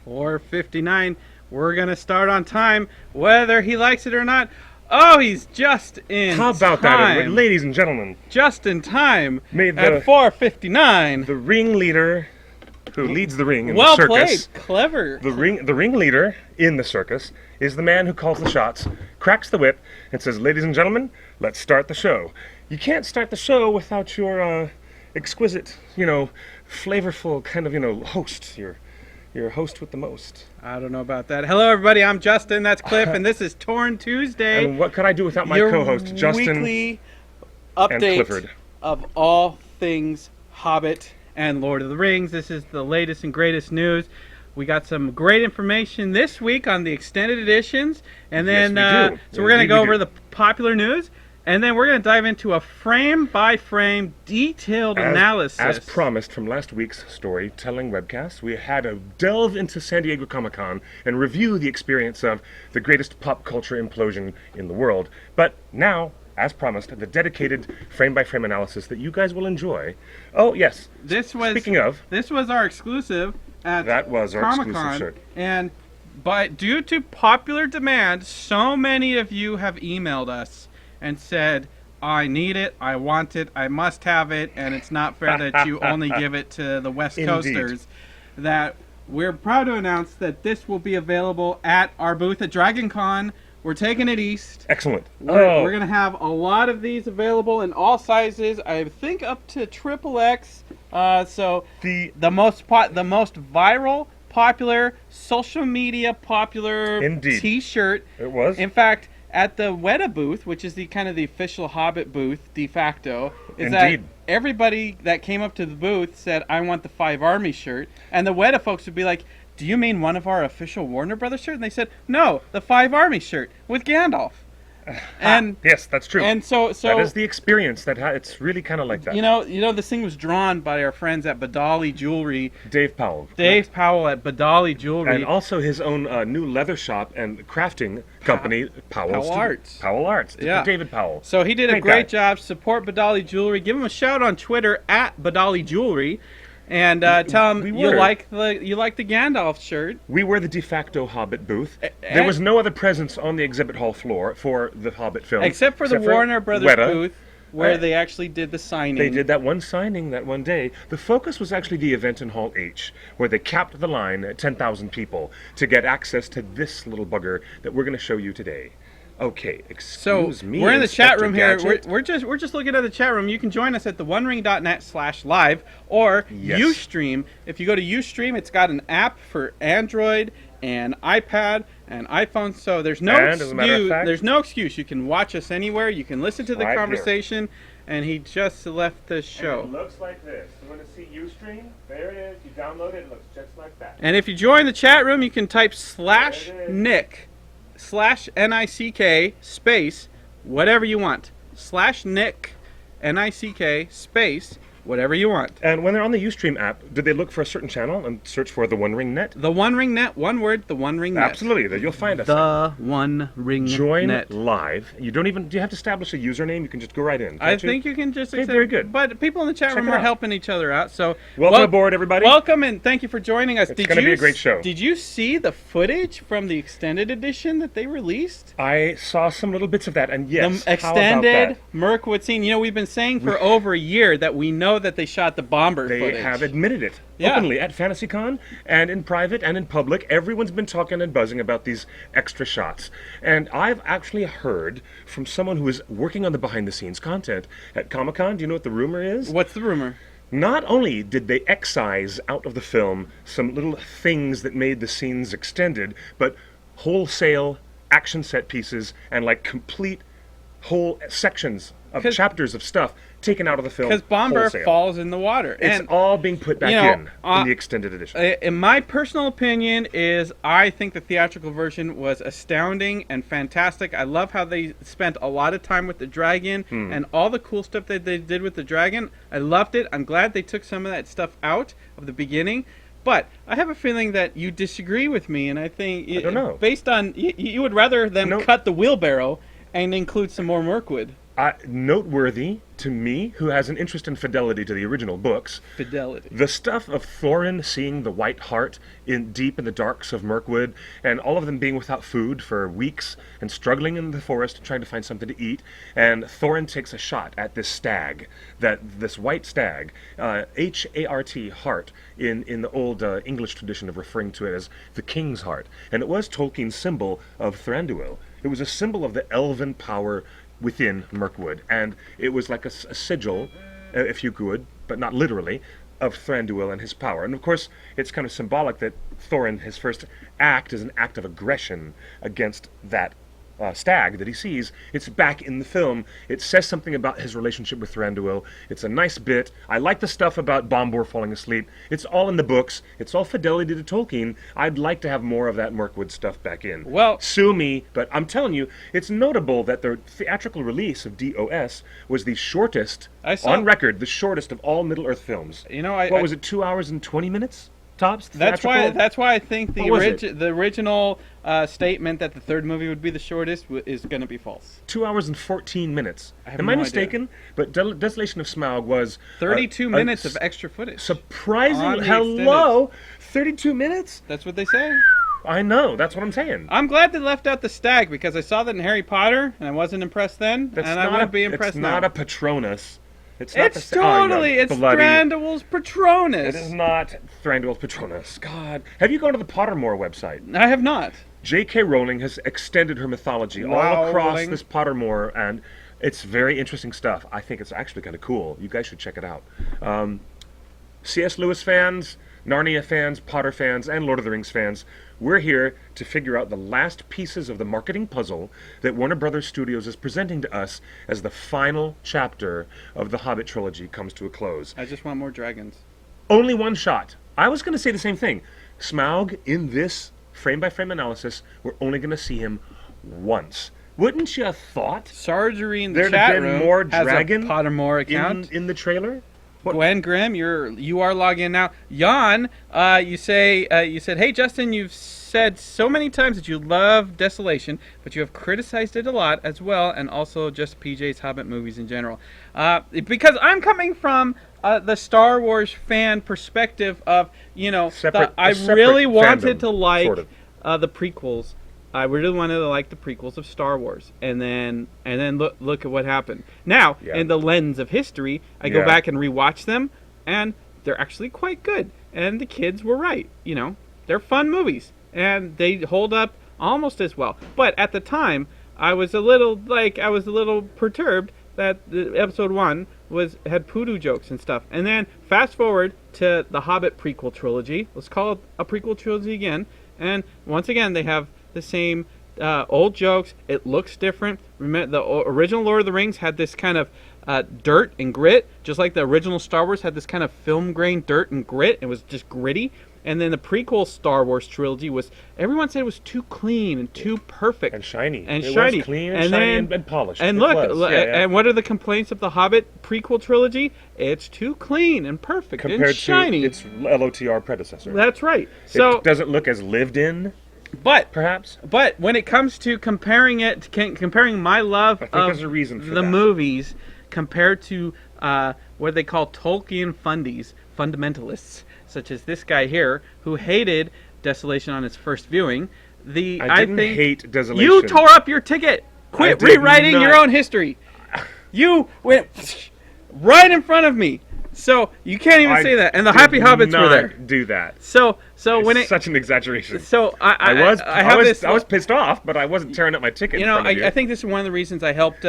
4:59. We're going to start on time, whether he likes it or not. Oh, he's just in How about time. that, ladies and gentlemen? Just in time Made at 4:59. The ringleader who leads the ring in Well the circus. played. Clever. The ringleader in the circus is the man who calls the shots, cracks the whip, and says, "Ladies and gentlemen, let's start the show." You can't start the show without your exquisite, flavorful kind of, host. Your host with the most. I don't know about that. Hello, everybody. I'm Justin. That's Cliff, and this is Torn Tuesday. And what could I do without my your co-host, Justin weekly and update Clifford? Of all things Hobbit and Lord of the Rings. This is the latest and greatest news. We got some great information this week on the extended editions, and then Yes, we do. so we're going to Indeed, go we over do. the popular news, and then we're going to dive into a frame-by-frame detailed analysis. As promised from last week's storytelling webcast, we had a delve into San Diego Comic-Con and review the experience of the greatest pop culture implosion in the world. But now, as promised, the dedicated frame-by-frame analysis that you guys will enjoy. Oh, yes. Speaking of, this was our exclusive at that was our Comic-Con, exclusive shirt. and due to popular demand, so many of you have emailed us and said, "I need it, I want it, I must have it, and it's not fair that you only give it to the West Indeed. Coasters," that we're proud to announce that this will be available at our booth at Dragon Con. We're taking it east. Excellent. We're going to have a lot of these available in all sizes. I think up to XXX. So the most viral, popular, social media popular Indeed. T-shirt. It was. In fact, at the Weta booth, which is the kind of the official Hobbit booth de facto, is Indeed. that everybody that came up to the booth said, "I want the 5 Armies shirt," and the Weta folks would be like, "Do you mean one of our official Warner Brothers shirt?" And they said, "No, the 5 Armies shirt with Gandalf." And yes, that's true. And so that is the experience. It's really kind of like that. You know, this thing was drawn by our friends at Badali Jewelry. Dave Powell. Dave Powell at Badali Jewelry. And also his own new leather shop and crafting company, Powell Arts. Powell Arts. Yeah. David Powell. So he did a Great great guy. job. Support Badali Jewelry. Give him a shout on Twitter at Badali Jewelry. And tell him you like the Gandalf shirt. We were the de facto Hobbit booth. There was no other presence on the exhibit hall floor for the Hobbit film. Except for the Warner Brothers Weta, booth, where they actually did the signing. They did that one signing that one day. The focus was actually the event in Hall H, where they capped the line at 10,000 people to get access to this little bugger that we're going to show you today. Okay, excuse me. We're in the chat room here. Gadget. We're just looking at the chat room. You can join us at TheOneRing.net/live or Ustream. If you go to Ustream, it's got an app for Android and iPad and iPhone. So there's no excuse. There's no excuse. You can watch us anywhere. You can listen to the conversation. And he just left the show. And it looks like this. You want to see Ustream? There it is. You download it. It looks just like that. And if you join the chat room, you can type /Nick. /NICK space whatever you want /Nick NICK space whatever you want. And when they're on the Ustream app, did they look for a certain channel and search for The One Ring Net? The One Ring Net, one word, The One Ring Net. Absolutely, there you'll find us. The One Ring Join Net. live. You don't even. Do you have to establish a username? You can just go right in. I think you can just. Okay, very good. But people in the chat room are helping each other out. So welcome aboard, everybody. Welcome and thank you for joining us. It's going to be a great show. Did you see the footage from the extended edition that they released? I saw some little bits of that, and yes, the extended Mirkwood scene. You know, we've been saying for over a year that we know that they shot the bomber footage. They have admitted it openly at FantasyCon and in private and in public. Everyone's been talking and buzzing about these extra shots. And I've actually heard from someone who is working on the behind-the-scenes content at Comic-Con. Do you know what the rumor is? What's the rumor? Not only did they excise out of the film some little things that made the scenes extended, but wholesale action set pieces and like complete whole sections of chapters of stuff taken out of the film. Because Bomber falls in the water. It's all being put back in the extended edition. In my personal opinion is I think the theatrical version was astounding and fantastic. I love how they spent a lot of time with the dragon and all the cool stuff that they did with the dragon. I loved it. I'm glad they took some of that stuff out of the beginning. But I have a feeling that you disagree with me, and I think I don't know. Based on you would rather them cut the wheelbarrow and include some more Mirkwood. Noteworthy to me, who has an interest in fidelity to the original books, Fidelity. the stuff of Thorin seeing the White Hart deep in the darks of Mirkwood, and all of them being without food for weeks and struggling in the forest trying to find something to eat, and Thorin takes a shot at this stag, this white stag, H-A-R-T, heart, in the old English tradition of referring to it as the King's Heart, and it was Tolkien's symbol of Thranduil. It was a symbol of the elven power within Mirkwood, and it was like a sigil, if you could, but not literally, of Thranduil and his power. And of course, it's kind of symbolic that Thorin, his first act, is an act of aggression against that stag that he sees. It's back in the film. It says something about his relationship with Thranduil. It's a nice bit. I like the stuff about Bombur falling asleep. It's all in the books. It's all fidelity to Tolkien. I'd like to have more of that Mirkwood stuff back in. Well, sue me, but I'm telling you, it's notable that the theatrical release of DOS was the shortest, on record, the shortest of all Middle-earth films. You know, what was it, 2 hours and 20 minutes? Tops? That's why I think the original statement that the third movie would be the shortest is going to be false. 2 hours and 14 minutes. Am no I mistaken? Idea. But Desolation of Smaug was 32 minutes of extra footage. Surprisingly, hello, 32 minutes. That's what they say. I know. That's what I'm saying. I'm glad they left out the stag because I saw that in Harry Potter and I wasn't impressed then, I won't be impressed now. It's not a Patronus. It's totally, it's Thranduil's Patronus. It is not Thranduil's Patronus. God. Have you gone to the Pottermore website? I have not. J.K. Rowling has extended her mythology all across this Pottermore, and it's very interesting stuff. I think it's actually kind of cool. You guys should check it out. C.S. Lewis fans, Narnia fans, Potter fans, and Lord of the Rings fans, we're here to figure out the last pieces of the marketing puzzle that Warner Brothers Studios is presenting to us as the final chapter of the Hobbit trilogy comes to a close. I just want more dragons. Only one shot. I was going to say the same thing. Smaug, in this frame-by-frame analysis, we're only going to see him once. Wouldn't you have thought Sargery in the chat room more has dragon a Pottermore account in the trailer? What? Gwen Grimm, you are logging in now. Jan, you said, hey Justin, you've said so many times that you love Desolation, but you have criticized it a lot as well, and also just PJ's Hobbit movies in general. Because I'm coming from the Star Wars fan perspective of, I really wanted to like sort of. The prequels. I really wanted to like the prequels of Star Wars, and then look at what happened. Now, in the lens of history, I go back and rewatch them, and they're actually quite good. And the kids were right. They're fun movies, and they hold up almost as well. But at the time, I was a little perturbed that episode 1 had poodoo jokes and stuff. And then fast forward to the Hobbit prequel trilogy. Let's call it a prequel trilogy again. And once again, they have the same old jokes. It looks different. Remember, the original Lord of the Rings had this kind of dirt and grit, just like the original Star Wars had this kind of film grain dirt and grit. It was just gritty. And then the prequel Star Wars trilogy everyone said it was too clean and too perfect. And shiny. It was clean and shiny and polished. And and what are the complaints of the Hobbit prequel trilogy? It's too clean and perfect compared and shiny. To its LOTR predecessor. That's right. So it doesn't look as lived in. But perhaps. But when it comes to comparing my love of the movies compared to what they call Tolkien fundamentalists, such as this guy here, who hated Desolation on his first viewing. I didn't hate Desolation. You tore up your ticket. Quit rewriting your own history. You went right in front of me. So you can't even say that. And the Happy Hobbits were there. Do that. So when it's such an exaggeration. So I was pissed off, but I wasn't tearing up my ticket. I think this is one of the reasons I helped.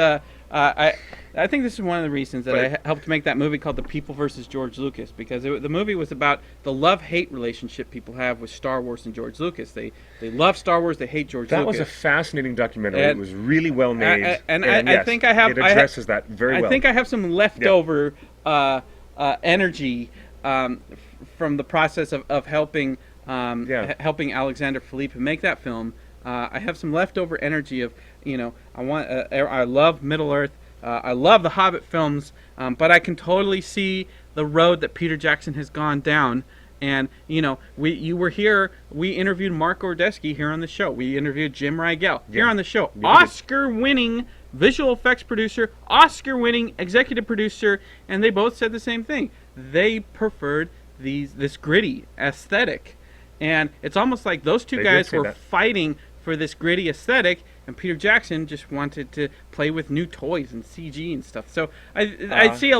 I think this is one of the reasons that I helped make that movie called The People versus George Lucas, because the movie was about the love-hate relationship people have with Star Wars and George Lucas. They love Star Wars, they hate George Lucas. That was a fascinating documentary. It was really well made. I think I have. It addresses that very well. I think I have some leftover energy from the process of helping Alexander Philippe make that film. I have some leftover energy of I love Middle Earth. I love the Hobbit films, but I can totally see the road that Peter Jackson has gone down, And you were here. We interviewed Mark Ordesky here on the show. We interviewed Jim Rigel here on the show. Oscar-winning visual effects producer, Oscar-winning executive producer, and they both said the same thing. They preferred this gritty aesthetic, and it's almost like those two guys were fighting for this gritty aesthetic, and Peter Jackson just wanted to play with new toys and CG and stuff. So I see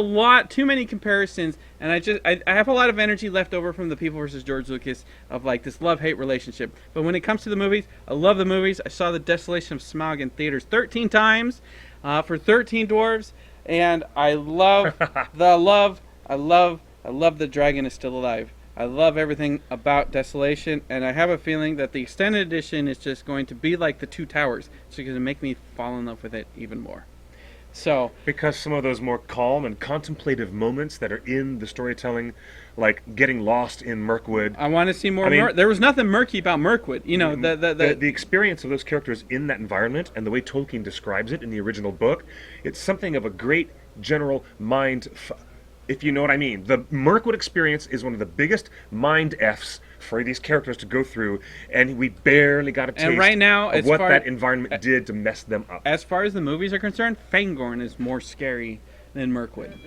too many comparisons, and I have a lot of energy left over from the People versus George Lucas of like this love-hate relationship. But when it comes to the movies, I love the movies. I saw The Desolation of Smaug in theaters 13 times for 13 Dwarves, and I love I love the dragon is still alive. I love everything about Desolation, and I have a feeling that the extended edition is just going to be like the Two Towers. It's going to make me fall in love with it even more. So, because some of those more calm and contemplative moments that are in the storytelling, like getting lost in Mirkwood. I want to see more. There was nothing murky about Mirkwood. The experience of those characters in that environment and the way Tolkien describes it in the original book, it's something of a great general mind. If you know what I mean. The Mirkwood experience is one of the biggest mind Fs for these characters to go through, and we barely got a taste right now, of what that environment did to mess them up. As far as the movies are concerned, Fangorn is more scary than Mirkwood.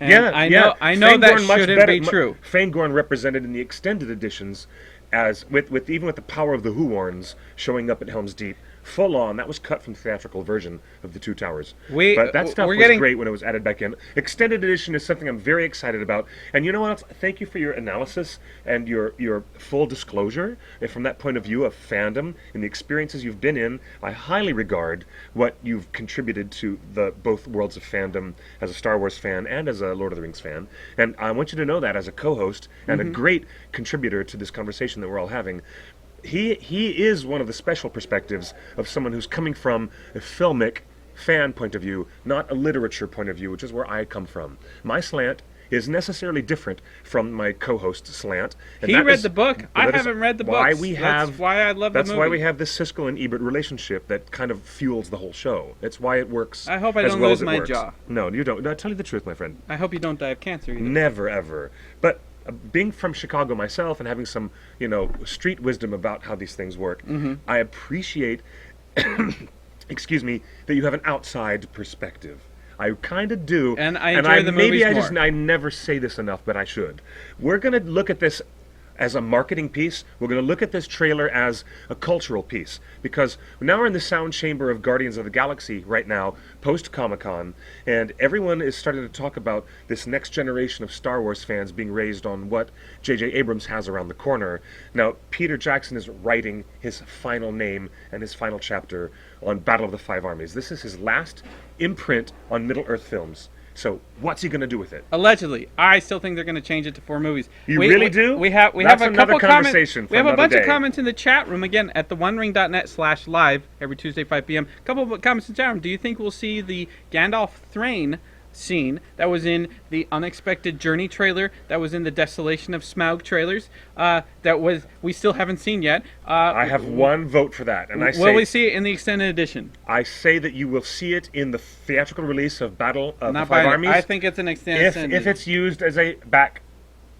And I know Fangorn that shouldn't be true. Fangorn represented in the extended editions as with even with the power of the Huorns showing up at Helm's Deep. Full on, that was cut from the theatrical version of The Two Towers. But that stuff was great when it was added back in. Extended edition is something I'm very excited about. And you know what else? Thank you for your analysis and your full disclosure. And from that point of view of fandom and the experiences you've been in, I highly regard what you've contributed to the both worlds of fandom as a Star Wars fan and as a Lord of the Rings fan. And I want you to know that as a co-host and a great contributor to this conversation that we're all having. He is one of the special perspectives of someone who's coming from a filmic fan point of view, not a literature point of view, which is where I come from. My slant is necessarily different from my co-host's slant. And he read the book. I haven't read the book. That's why I love the movie. That's why we have this Siskel and Ebert relationship that kind of fuels the whole show. It's why it works. I hope I don't lose my jaw. No, you don't. No, tell you the truth, my friend. I hope you don't die of cancer either. Never, ever. But being from Chicago myself and having some, street wisdom about how these things work, I appreciate, excuse me, that you have an outside perspective. I kind of do. And I enjoy the movies more. I never say this enough, but I should. We're going to look at this as a marketing piece. We're going to look at this trailer as a cultural piece, because now we're in the sound chamber of Guardians of the Galaxy right now, post-Comic-Con, and everyone is starting to talk about this next generation of Star Wars fans being raised on what J.J. Abrams has around the corner. Now, Peter Jackson is writing his final name and his final chapter on Battle of the Five Armies. This is his last imprint on Middle-earth films. So what's he going to do with it? Allegedly, I still think they're going to change it to 4 movies. You really do? We have a couple comments. We have a bunch of comments in the chat room again at TheOneRing.net/live every Tuesday 5 p.m. A couple of comments in the chat room. Do you think we'll see the Gandalf Thrain scene that was in the Unexpected Journey trailer, that was in the Desolation of Smaug trailers, we still haven't seen yet? I have one vote for that, and will we see it in the extended edition? I say that you will see it in the theatrical release of Battle of the Five Armies. I think it's an extended. If it's used as a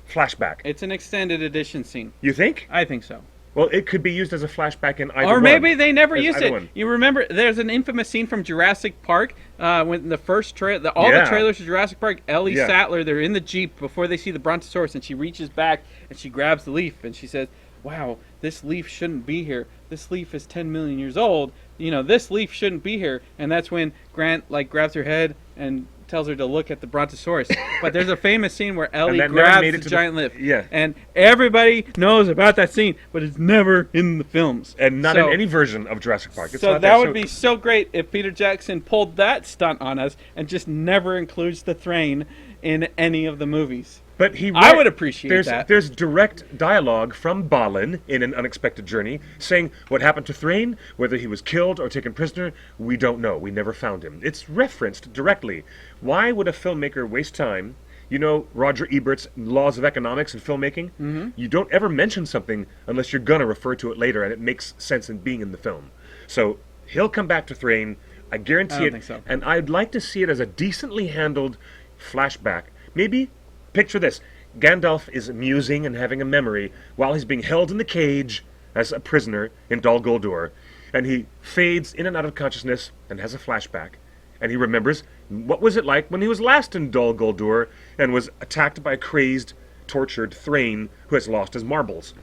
flashback. It's an extended edition scene. You think? I think so. Well, it could be used as a flashback in either Or maybe they never used it. One. You remember, there's an infamous scene from Jurassic Park when the first the trailers of Jurassic Park, Ellie Sattler, they're in the Jeep before they see the Brontosaurus, and she reaches back and she grabs the leaf and she says, "Wow, this leaf shouldn't be here. This leaf is 10 million years old. This leaf shouldn't be here." And that's when Grant grabs her head and tells her to look at the Brontosaurus. But there's a famous scene where Ellie grabs the giant leaf. Yeah. And everybody knows about that scene, but it's never in the films. And not in any version of Jurassic Park. So that would be so great if Peter Jackson pulled that stunt on us and just never includes the Thrain in any of the movies. But I would appreciate that. There's direct dialogue from Balin in An Unexpected Journey saying what happened to Thrain, whether he was killed or taken prisoner, we don't know. We never found him. It's referenced directly. Why would a filmmaker waste time? Roger Ebert's laws of economics and filmmaking? Mm-hmm. You don't ever mention something unless you're going to refer to it later and it makes sense in being in the film. So he'll come back to Thrain. I guarantee it. I don't think so. And I'd like to see it as a decently handled flashback. Maybe... Picture this. Gandalf is musing and having a memory while he's being held in the cage as a prisoner in Dol Guldur, and he fades in and out of consciousness and has a flashback, and he remembers what was it like when he was last in Dol Guldur and was attacked by a crazed, tortured Thrain who has lost his marbles.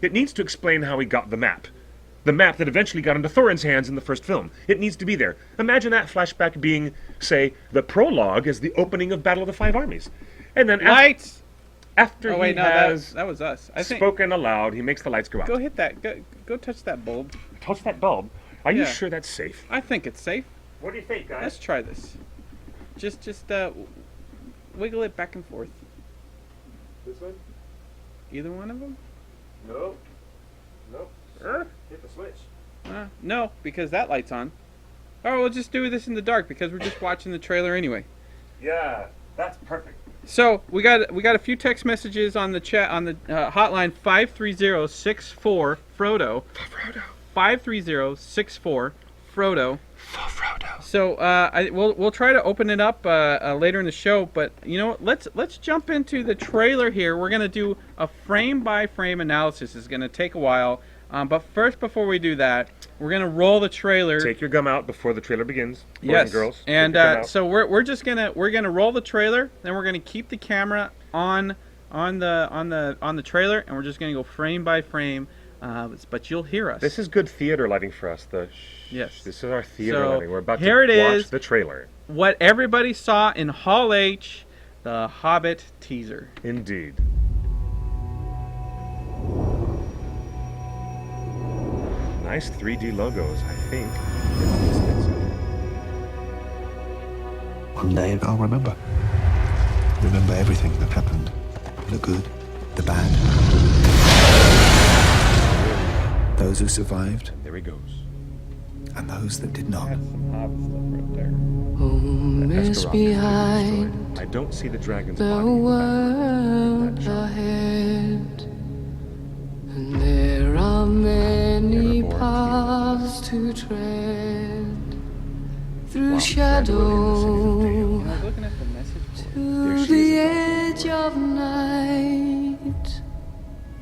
It needs to explain how he got the map. The map that eventually got into Thorin's hands in the first film. It needs to be there. Imagine that flashback being, say, the prologue as the opening of Battle of the Five Armies. And then Lights! after Oh, wait, he no, has that was us. I think. spoken aloud, he makes the lights go out. Go hit that. Go touch that bulb. Touch that bulb. Are you Yeah. sure that's safe? I think it's safe. What do you think, guys? Let's try this. Just wiggle it back and forth. This one? Either one of them? No. Nope. Er? Hit the switch. No, because that light's on. Oh, we'll just do this in the dark because we're just watching the trailer anyway. Yeah, that's perfect. So we got a few text messages on the chat on the hotline 53064 Frodo. Frodo. 53064 Frodo. Frodo. So we'll try to open it up later in the show, but you know what? Let's jump into the trailer here. We're gonna do a frame by frame analysis. It's gonna take a while, but first, before we do that, we're gonna roll the trailer. Take your gum out before the trailer begins. Boys Yes, and girls. and so we're just gonna roll the trailer. Then we're gonna keep the camera on the trailer, and we're just gonna go frame by frame. But you'll hear us. This is good theater lighting for us. Yes. This is our theater So, lighting. We're about to here it watch is. the trailer. What everybody saw in Hall H, the Hobbit teaser. Indeed. Nice 3D logos, I think. One day I'll remember. Remember everything that happened. The good, the bad. Those who survived There he goes. and those that did not. That's some Hobbit stuff right there. Home is Eskarok is behind, destroyed. I don't see the dragon's the body in the world background. ahead. And there are many Evermore. paths to tread through Wow, shadow I was looking at the message board. There to she the is, edge of night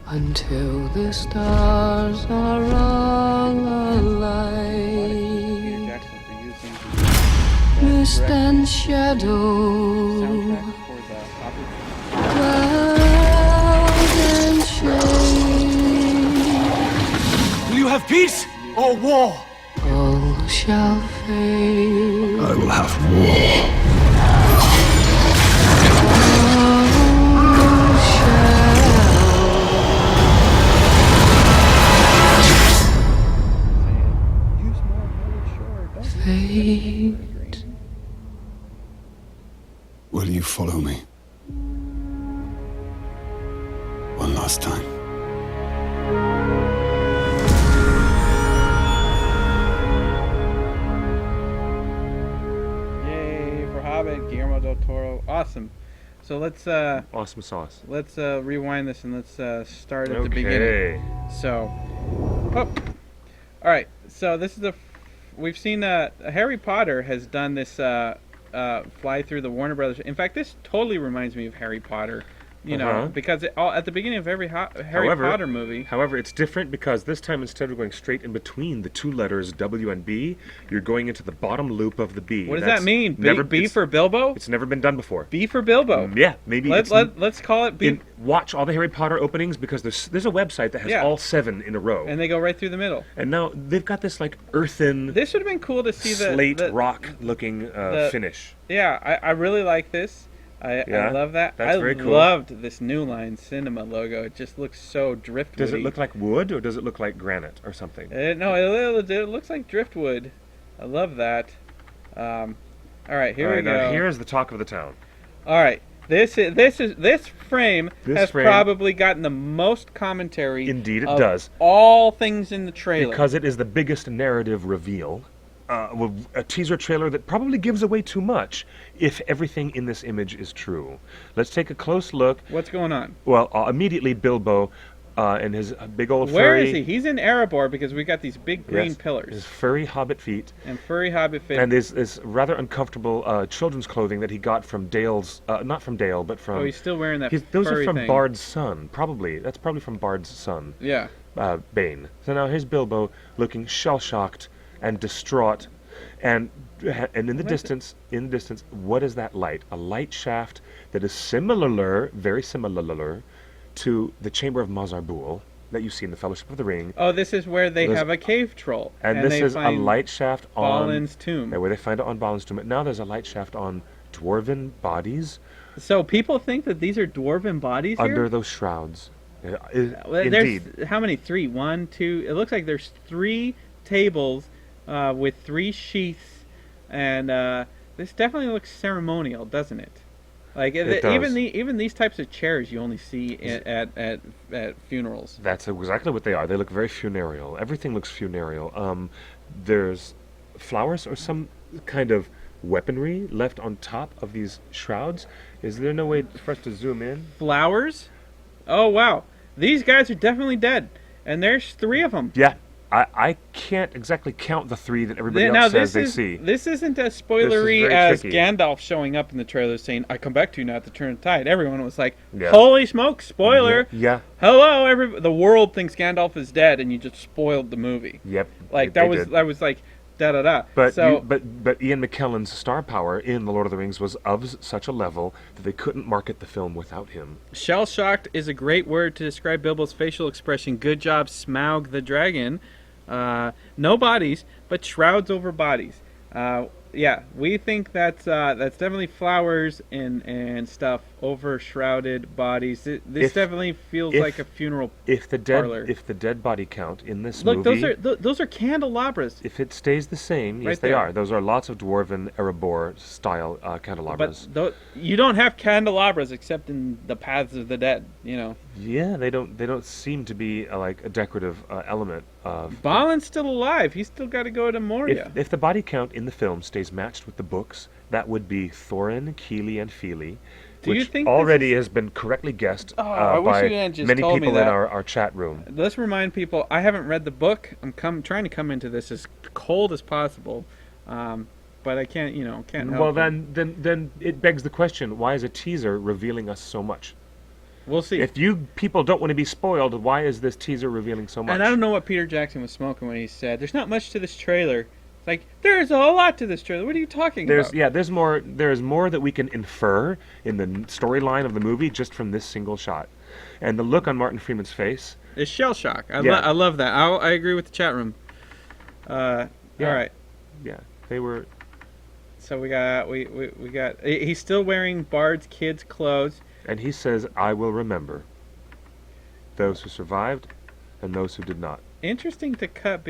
until the stars are all Peter alight. Jackson for using the Mist direct and shadow, soundtrack for the Hobbit. cloud and shade, Will you have peace or war? all shall fade. I will have war. All shall Use more Howard Shore. Don't fade. Will you follow me? One last time. Yay for Hobbit, Guillermo del Toro. Awesome. So let's Awesome sauce. rewind this and let's start at the beginning. Okay. So, all right. So this is we've seen Harry Potter has done this fly through the Warner Brothers. In fact, this totally reminds me of Harry Potter. You know, Uh-huh. because at the beginning of every Harry However- Potter movie. However, it's different because this time, instead of going straight in between the two letters W and B, you're going into the bottom loop of the B. What does That's that mean? Never, B it's- for Bilbo? It's never been done before. B for Bilbo. Yeah, maybe Let's call it B. watch all the Harry Potter openings because there's a website that has Yeah. all 7 in a row. And they go right through the middle. And now they've got this like earthen This would have been cool to see slate rock looking finish. Yeah, I really like this. I Yeah, love that. that's I very cool. loved this New Line Cinema logo. It just looks so driftwoody. Does it look like wood or does it look like granite or something? No, it looks like driftwood. I love that. All right, here All we right, go. now here's the talk of the town. All right, this frame This has frame- probably gotten the most commentary. Indeed, it of does. All things in the trailer. Because it is the biggest narrative reveal. A teaser trailer that probably gives away too much if everything in this image is true. Let's take a close look. What's going on? Well, immediately Bilbo and his big old Where furry... is he? He's in Erebor because we got these big green His pillars furry hobbit feet. and furry hobbit feet. And this rather uncomfortable children's clothing that he got from Dale's... not from Dale, but from... Oh, he's still wearing that Those are furry from thing. Bard's son, probably. That's probably from Bard's son, Yeah. Bane. So now here's Bilbo looking shell-shocked and distraught. And in the distance, what is that light? A light shaft that is similar, very similar, to the Chamber of Mazarbul that you see in the Fellowship of the Ring. Oh, this is where they have a cave troll. And this they is a find light shaft on... Balin's tomb. Where they find it on Balin's tomb. Now there's a light shaft on dwarven bodies So people think that these are dwarven bodies here? under those shrouds. Well, Indeed. There's how many? 3, 1, 2. It looks like there's 3 tables with 3 sheaths, and this definitely looks ceremonial, doesn't it? Like It does. even these types of chairs you only see at funerals. That's exactly what they are. They look very funereal. Everything looks funereal. There's flowers or some kind of weaponry left on top of these shrouds. Is there no way for us to zoom in? Flowers? Oh wow, these guys are definitely dead, and there's 3 of them. Yeah. I can't exactly count the 3 that everybody else says they see. This isn't as spoilery very as tricky. Gandalf showing up in the trailer saying, "I come back to you now to turn the tide." Everyone was like, Yeah. "Holy smoke! Spoiler! Yeah. Hello, the world thinks Gandalf is dead, and you just spoiled the movie." Yep. Like they that was did. that was like da da da. But So but Ian McKellen's star power in The Lord of the Rings was of such a level that they couldn't market the film without him. shell shocked is a great word to describe Bilbo's facial expression. Good job, Smaug the dragon. No bodies, but shrouds over bodies. Yeah, we think that's definitely flowers and stuff over shrouded bodies. This definitely feels if- like a funeral. If the Parlor. dead body count in this Look, movie, those are candelabras. if it stays the same, yes, Right they there. are. Those are lots of dwarven Erebor style candelabras. But you don't have candelabras except in the paths of the dead. You know, Yeah, they don't seem to be like a decorative element of. Balin's still alive. He's still got to go to Moria. If the body count in the film stays matched with the books, that would be Thorin, Keely, and Feely, Do you which think this already has been correctly guessed I wish by you hadn't just many told me people in that. our chat room. Let's remind people, I haven't read the book. I'm trying to come into this as cold as possible, but I can't help Well, it. then it begs the question: why is a teaser revealing us so much? We'll see. If you people don't want to be spoiled, why is this teaser revealing so much? And I don't know what Peter Jackson was smoking when he said, "There's not much to this trailer." It's like, there's a lot to this trailer. What are you talking about? There's more. There's more that we can infer in the storyline of the movie just from this single shot, and the look on Martin Freeman's face. It's shell shock. I Yeah. love that. I agree with the chat room. All right. Yeah, they were. So we got. He's still wearing Bard's kids' clothes. And he says, "I will remember those who survived, and those who did not." Interesting to cut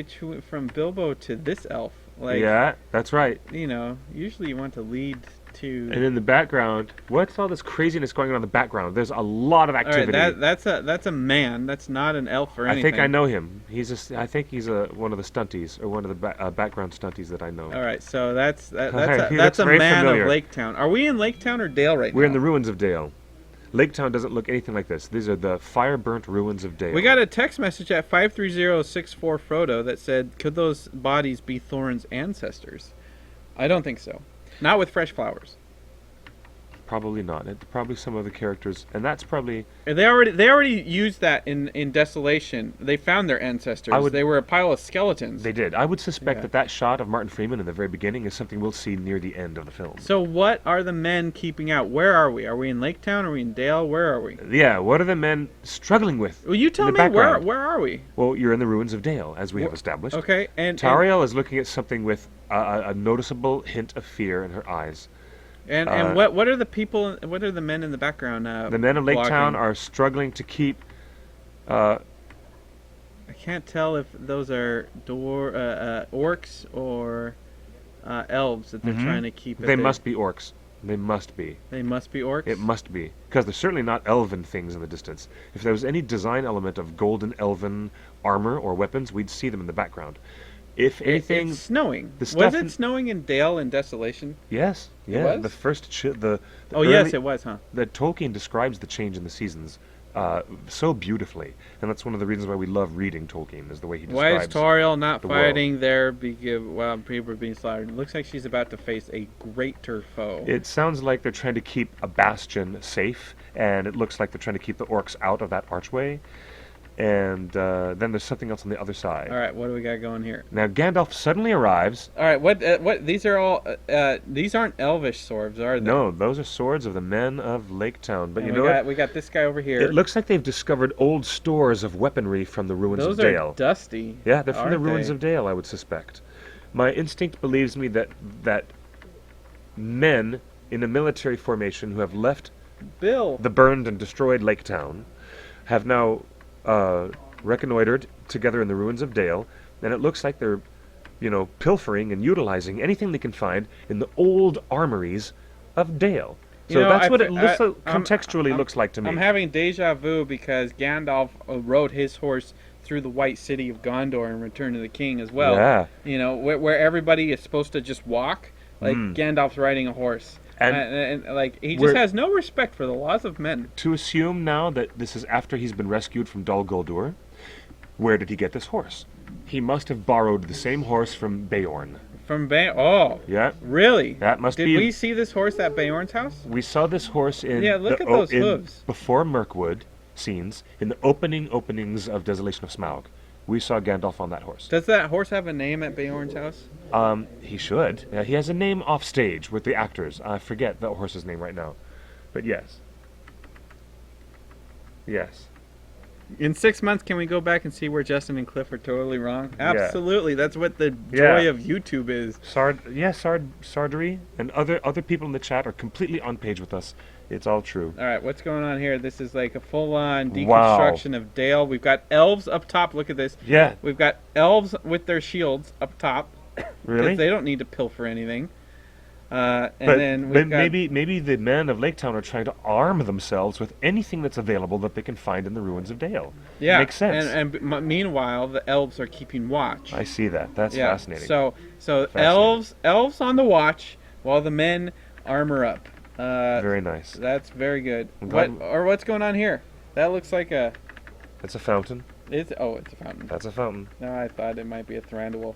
from Bilbo to this elf. Like, Yeah, that's right. Usually you want to lead to. And in the background, what's all this craziness going on in the background? There's a lot of All right, activity. that's a man. That's not an elf or I anything. think I know him. I think he's one of the stunties, or one of the background stunties that I know. All right, so that's He a looks very man familiar. of Lake Town. Are we in Lake Town or Dale right We're now? in the ruins of Dale. Lake Town doesn't look anything like this. These are the fire-burnt ruins of Dale. We got a text message at 53064 Frodo that said, "Could those bodies be Thorin's ancestors?" I don't think so. Not with fresh flowers. Probably not. It's probably some of the characters, and that's probably... They already used that in Desolation. They found their ancestors. They were a pile of skeletons. They did. I would suspect Yeah. that shot of Martin Freeman in the very beginning is something we'll see near the end of the film. So what are the men keeping out? Where are we? Are we in Lake Town? Are we in Dale? Where are we? Yeah, what are the men struggling with? Well, you tell in me. the background? Where are we? Well, you're in the ruins of Dale, as we have established. Okay, and Tariel is looking at something with a noticeable hint of fear in her eyes. And what are the people? What are the men in the background? The men of Lake blocking? Town are struggling to keep... I can't tell if those are orcs or elves that they're trying to keep. They must be orcs. They must be. They must be orcs. It must be. Because there's certainly not elven things in the distance. If there was any design element of golden elven armor or weapons, we'd see them in the background. If anything... It's snowing. the stuff Was it in- snowing in Dale in Desolation? Yes. Yeah. was? The first... the Oh yes, early- it was, huh? The Tolkien describes the change in the seasons so beautifully, and that's one of the reasons why we love reading Tolkien, is the way he Why is describes. Toriel not the world. fighting there while people are being slaughtered? It looks like she's about to face a greater foe. It sounds like they're trying to keep a bastion safe, and it looks like they're trying to keep the orcs out of that archway. And then there's something else on the other side. All right, what do we got going here? Now Gandalf suddenly arrives. All right, what? These are all. These aren't elvish swords, are they? No, those are swords of the men of Lake Town. But And you know what? we got this guy over here. It looks like they've discovered old stores of weaponry from the ruins Those of are Dale. dusty. Yeah, they're from the aren't ruins they? of Dale, I would suspect. My instinct believes me that men in a military formation who have left Bill. the burned and destroyed Lake Town have now reconnoitered together in the ruins of Dale, and it looks like they're, pilfering and utilizing anything they can find in the old armories of Dale. So that's what it contextually looks like to me. I'm having deja vu because Gandalf rode his horse through the White City of Gondor in Return of the King as well. Yeah. Where everybody is supposed to just walk, like Gandalf's riding a horse. And like he just has no respect for the laws of men. To assume now that this is after he's been rescued from Dol Guldur, where did he get this horse? He must have borrowed the same horse from Beorn. Oh. Yeah. Really? That must Did be. Did we see this horse at Beorn's house? We saw this horse in. Yeah, look at those hooves. Before Mirkwood scenes, in the openings of Desolation of Smaug, we saw Gandalf on that horse. Does that horse have a name at Beorn's house? He should. He has a name off stage with the actors. I forget the horse's name right now, but yes. Yes. In 6 months, can we go back and see where Justin and Cliff are totally wrong? Yeah. Absolutely. That's what the Yeah. joy of YouTube is. Sardry and other people in the chat are completely on page with us. It's all true. All right, what's going on here? This is like a full-on Wow. deconstruction of Dale. We've got elves up top. Look at this. Yeah. We've got elves with their shields up top. Really? Because they don't need to pilfer anything. And But, then but we've got... maybe the men of Lake Town are trying to arm themselves with anything that's available that they can find in the ruins of Dale. Yeah. Makes sense. Meanwhile, the elves are keeping watch. I see that. That's fascinating. So Fascinating. elves on the watch while the men armor up. Very nice. That's very good. I'm glad- What's going on here? That looks like a... It's a fountain. It's a fountain. That's a fountain. No, I thought it might be a Thranduil.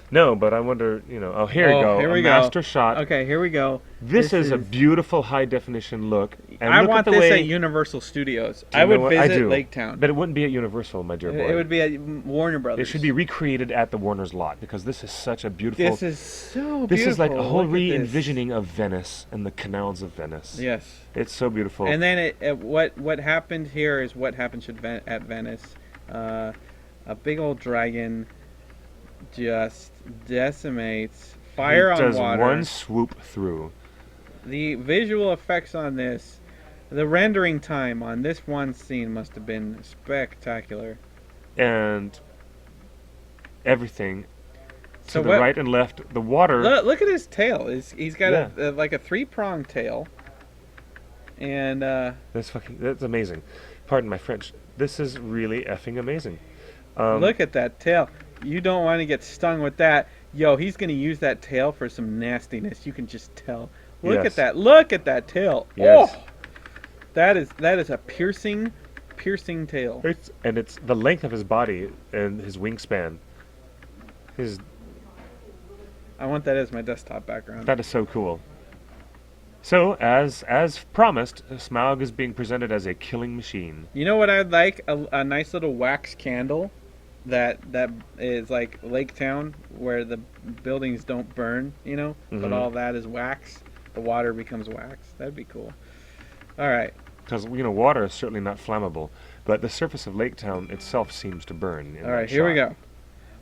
No, but I wonder, oh, here we go. Here we go. Master shot. Okay, here we go. This is a beautiful high definition look. And I look want at the this way, at Universal Studios. Do you I know would what? I visit do. Lake Town. But it wouldn't be at Universal, my dear boy. It would be at Warner Brothers. It should be recreated at the Warner's lot, because this is such a beautiful... This is so beautiful. This is like a whole Look at this. re-envisioning of Venice and the canals of Venice. Yes. It's so beautiful. And then what happened here is what happened at Venice. A big old dragon just decimates fire on does water. one swoop through. The visual effects on this, the rendering time on this one scene must have been spectacular. And everything to So the what- right and left, the water... Look at his tail. He's got like a three-pronged tail. And That's amazing. Pardon my French. This is really effing amazing. look at that tail. You don't want to get stung with that. Yo, he's going to use that tail for some nastiness. You can just tell. Look Yes. at that. Look at that tail. Yes. Oh, that is a piercing tail. It's the length of his body and his wingspan. I want that as my desktop background. That is so cool. So, as promised, Smaug is being presented as a killing machine. You know what I'd like? A nice little wax candle that is like Lake Town, where the buildings don't burn, but all that is wax. The water becomes wax. That'd be cool. All right. Because, water is certainly not flammable, but the surface of Lake Town itself seems to burn. All right, here we go.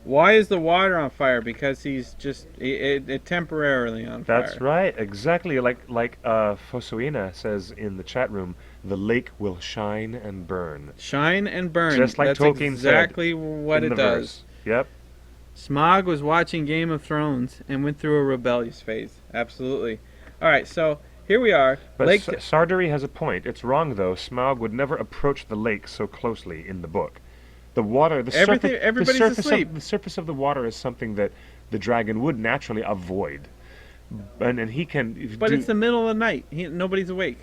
Why is the water on fire? Because he's just it temporarily on fire. That's right, exactly like Fosuina says in the chat room. The lake will shine and burn. Shine and burn. Just like That's Tolkien exactly said what in it the does. verse. Yep. Smaug was watching Game of Thrones and went through a rebellious phase. Absolutely. All right, so here we are. But Lake. Sardary has a point. It's wrong though. Smaug would never approach the lake so closely in the book. The water, Everybody's asleep. The surface of the water is something that the dragon would naturally avoid, and he can. But it's the middle of the night. Nobody's awake.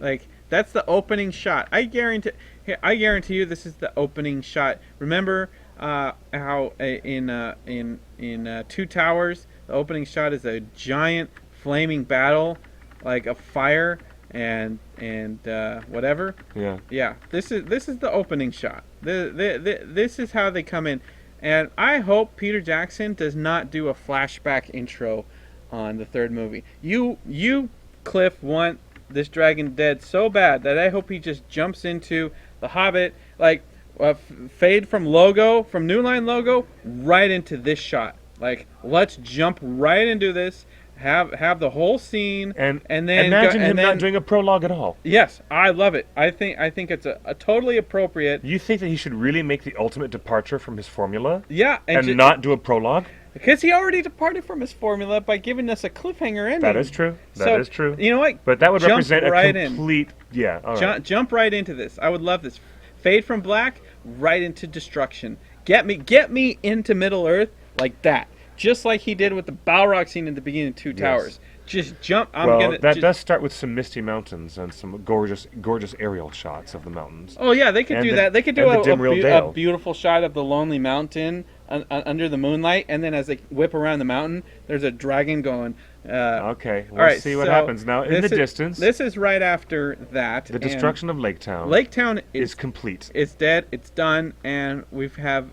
Like That's the opening shot. I guarantee you this is the opening shot. Remember how in Two Towers, the opening shot is a giant flaming battle, like a fire and whatever. Yeah. Yeah. This is the opening shot. This is how they come in, and I hope Peter Jackson does not do a flashback intro on the third movie. You Cliff, want this dragon dead so bad that I hope he just jumps into the Hobbit, like fade from New Line logo right into this shot. Like, let's jump right into this. Have the whole scene, And then imagine him not doing a prologue at all. Yes, I love it. I think it's a totally appropriate. You think that he should really make the ultimate departure from his formula? Yeah, And not do a prologue? because he already departed from his formula by giving us a cliffhanger ending. That is true. That is true. You know what? But that would Jump represent right a complete... Yeah, all right. Jump right into this. I would love this. Fade from black right into destruction. Get me into Middle Earth like that. Just like he did with the Balrog scene in the beginning of Two Towers. Just jump. That does start with some misty mountains and some gorgeous aerial shots of the mountains. Oh yeah, they could do that. They could do a a beautiful shot of the lonely mountain under the moonlight, and then as they whip around the mountain, there's a dragon going. Okay, we'll all right, see what happens now. In the distance, this is right after that. The destruction of Lake Town. Lake Town is complete. It's dead. It's done, and we have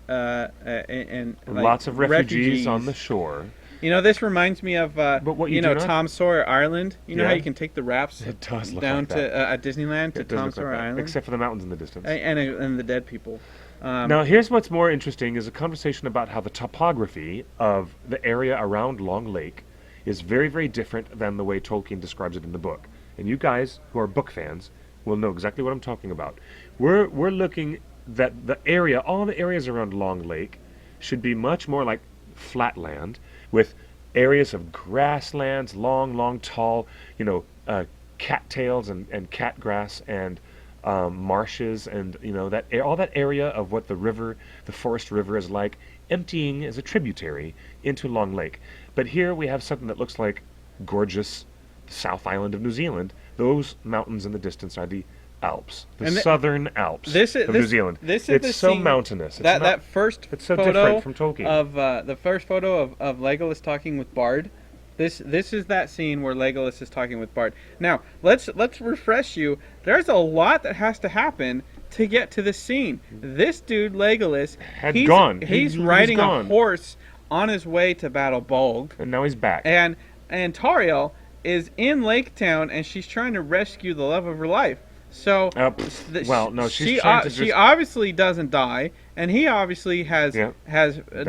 lots of refugees on the shore. You know, this reminds me of Tom Sawyer Island. You know how you can take the rafts down to at Disneyland to Tom Sawyer Island, except for the mountains in the distance and the dead people. Now, here's what's more interesting: is a conversation about how the topography of the area around Long Lake is very, very different than the way Tolkien describes it in the book. And you guys who are book fans will know exactly what I'm talking about. We're looking that all the areas around Long Lake should be much more like flatland, with areas of grasslands, long, tall, cattails and catgrass and marshes, and all that area of what the forest river is like, emptying as a tributary into Long Lake. But here we have something that looks like gorgeous South Island of New Zealand. Those mountains in the distance are the Alps, southern Alps of New Zealand. It's so mountainous. That first it's so photo different from Tolkien. Of the first photo of Legolas talking with Bard. This is that scene where Legolas is talking with Bard. Now let's refresh you. There's a lot that has to happen to get to this scene. This dude Legolas He's riding a horse on his way to battle Bolg, and now he's back. And Tauriel is in Lake Town, and she's trying to rescue the love of her life. So, she obviously doesn't die, and he obviously has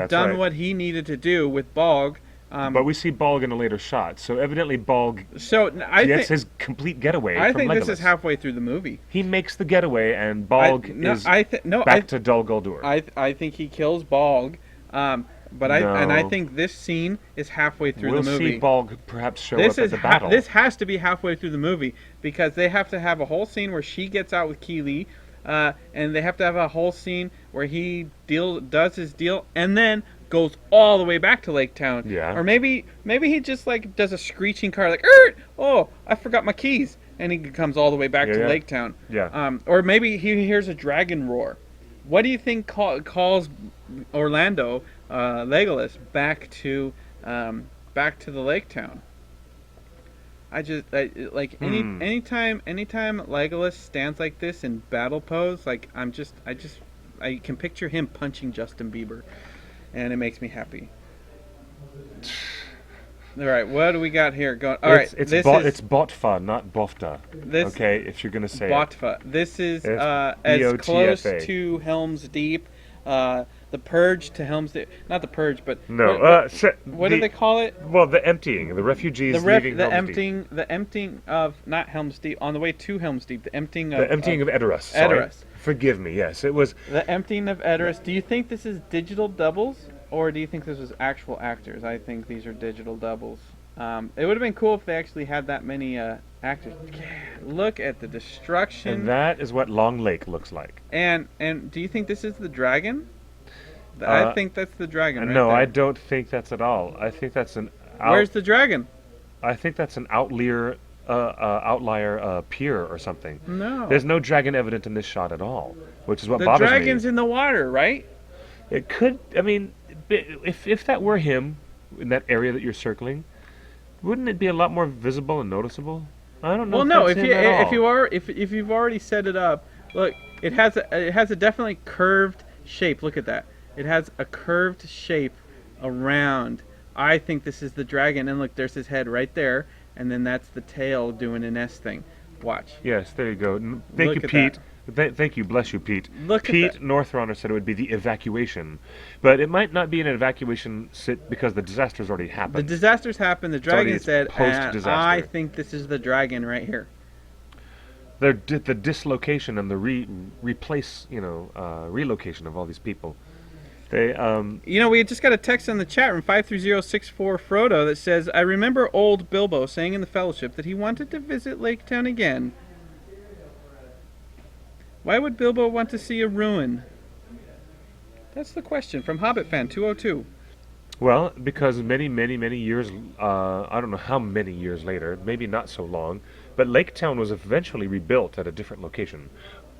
done what he needed to do with Bolg. But we see Bolg in a later shot, so evidently Bolg gets his complete getaway from Legolas. I think this is halfway through the movie. He makes the getaway, and Bolg is back to Dol Guldur. I think he kills Bolg. I think this scene is halfway through the movie. We'll see Bolg perhaps show up at the battle. This has to be halfway through the movie, because they have to have a whole scene where she gets out with Keeley, and they have to have a whole scene where he does his deal, and then goes all the way back to Lake Town. Yeah. Or maybe he just does a screeching car like, "Er! Oh, I forgot my keys," and he comes all the way back to Lake Town. Yeah. Or maybe he hears a dragon roar. What do you think calls Orlando, Legolas, back to the Lake Town? Anytime Legolas stands like this in battle pose, I can picture him punching Justin Bieber, and it makes me happy. All right, what do we got here? It's Botfa, not Bofta. Okay, if you're gonna say Botfa. This is as close to Helm's Deep, the Purge to Helm's Deep. Not the Purge, but what do they call it? Well, the emptying, the refugees leaving Helm's Deep. The emptying of not Helm's Deep on the way to Helm's Deep. The emptying of Edoras. Sorry. Forgive me. Yes, it was the emptying of Edoras. Do you think this is digital doubles? Or do you think this was actual actors? I think these are digital doubles. It would have been cool if they actually had that many actors. Look at the destruction. And that is what Long Lake looks like. And do you think this is the dragon? I think that's the dragon. No, there. I don't think that's at all. I think that's an. Where's the dragon? I think that's an outlier outlier pier or something. No. There's no dragon evident in this shot at all, which is what The bothers dragon's me. in the water, right? It could. I mean, if that were him in that area that you're circling, wouldn't it be a lot more visible and noticeable? I don't know. Well, if no. that's If him you at all. if you've already set it up, look, it has a definitely curved shape. Look at that. It has a curved shape around. I think this is the dragon, and look, there's his head right there, and then that's the tail doing an S thing. Watch. Yes, there you go. Thank Look you, at Pete. Thank you, bless you, Pete. Look at Pete that. Northrunner said it would be the evacuation, but it might not be an evacuation because the disaster's already The happened. disasters happened. The dragon already said, post-disaster. "I think this is the dragon right here." The dislocation and the relocation of all these people. They We just got a text on the chat room 53064 Frodo that says, "I remember old Bilbo saying in the Fellowship that he wanted to visit Lake Town again. Why would Bilbo want to see a ruin?" That's the question from Hobbit fan 202. Well, because many years, I don't know how many years later, maybe not so long, but Lake Town was eventually rebuilt at a different location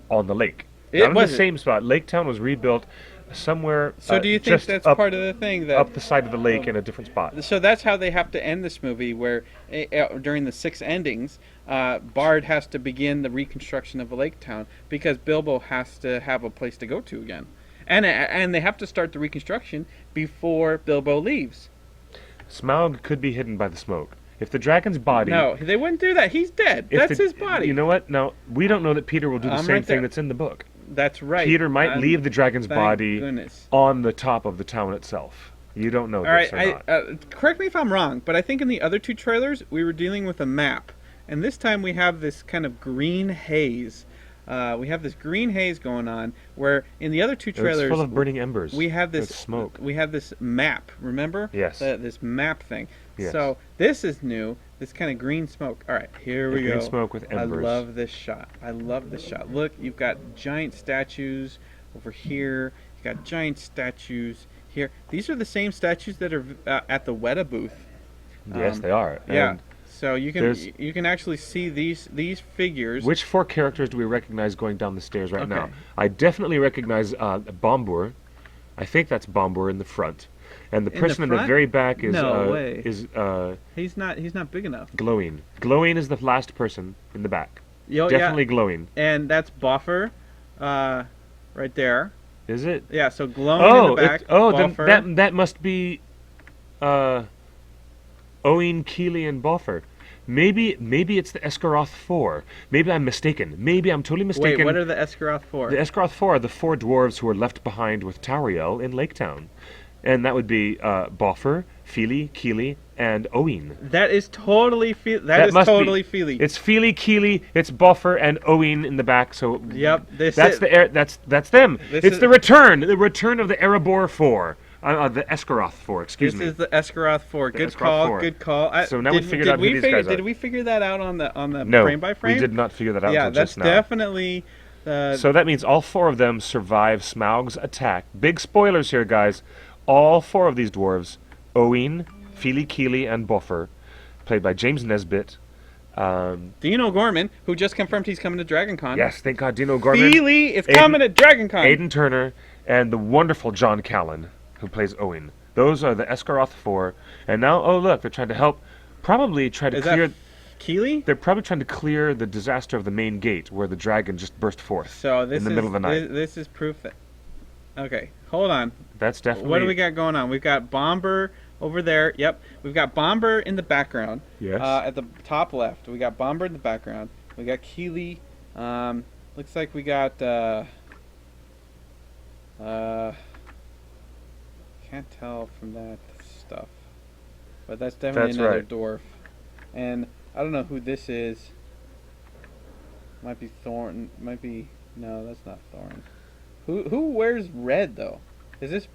on the lake. It Not in the wasn't. same spot. Lake Town was rebuilt somewhere. So do you think just that's up, part of the thing that? up the side of the lake in a different spot? So that's how they have to end this movie, where during the 6 endings, Bard has to begin the reconstruction of a lake town because Bilbo has to have a place to go to again, and they have to start the reconstruction before Bilbo leaves. Smaug could be hidden by the smoke. If the dragon's body. No, they wouldn't do that. He's dead. if That's the- his body. You know what? Now we don't know that Peter will do the I'm same right thing there. that's in the book. That's right. Peter might leave the dragon's thank body goodness. on the top of the town itself. You don't know All right, this or not. correct me if I'm wrong, but I think in the other 2 trailers we were dealing with a map, and this time we have this kind of green haze. We have this green haze going on, where in the other 2 trailers It's full of burning embers. we have this It's smoke. We have this map. Remember? Yes. This map thing. Yes. So this is new. This kind of green smoke. All right, here we green go. smoke with embers. I love this shot. I love this shot. Look, you've got giant statues over here. You got giant statues here. These are the same statues that are at the Weta booth. Yes, they are. Yeah. And So you can actually see these figures. which 4 characters do we recognize going down the stairs right now? Okay. I definitely recognize Bombur. I think that's Bombur in the front. And the In the person in the front? very back is No way. is He's not big enough. Glowing. Glowing is the last person in the back. Yo, Definitely yeah. glowing. And that's Buffer, right there. Is it? Yeah. So glowing in the back. then Buffer. that must be Owen, Keeley, and Boffer. Maybe it's the Escaroth 4. Maybe I'm mistaken. Maybe I'm totally mistaken. Wait, what are the Escaroth for? The Escaroth 4 are the 4 dwarves who were left behind with Tauriel in Lake Town. And that would be Boffer, Feely, Keeley, and Owen. That is totally that is must be- totally Feely. It's Feely, Keeley, it's Boffer, and Owen in the back. So Yep, that's that's them. This It's is- the return of the Erebor 4. The Escaroth 4, excuse This me. is the Escaroth 4. Good Escaroth call. 4. Good call. So now we figured out who these guys are. Did we figure that out on the No, frame by frame? we did not figure that out Yeah, until that's just now. definitely. So that means all 4 of them survive Smaug's attack. Big spoilers here, guys. All 4 of these dwarves, Owen, Feely, Keeley, and Boffer, played by James Nesbitt. Dino Gorman, who just confirmed he's coming to Dragon Con. Yes, thank God, Dino Gorman. Feely is Aiden- coming to Dragon Con. Aidan Turner, and the wonderful John Callan, who plays Owen. Those are the Escaroth 4. And now, oh look, they're trying to help, probably try to Is clear... that Keeley? They're probably trying to clear the disaster of the main gate, where the dragon just burst forth So this in the is middle of the night. This is proof that. Okay, hold on. That's definitely... What do we got going on? We've got Bomber over there. Yep, we've got Bomber in the background. Yes. At the top left, we got Bomber in the background. We got Keeley. Looks like we got. Can't tell from that stuff, but that's definitely That's another right. dwarf. And I don't know who this is. Might be Thorn. Might be no. That's not Thorn. Who wears red though? Is this?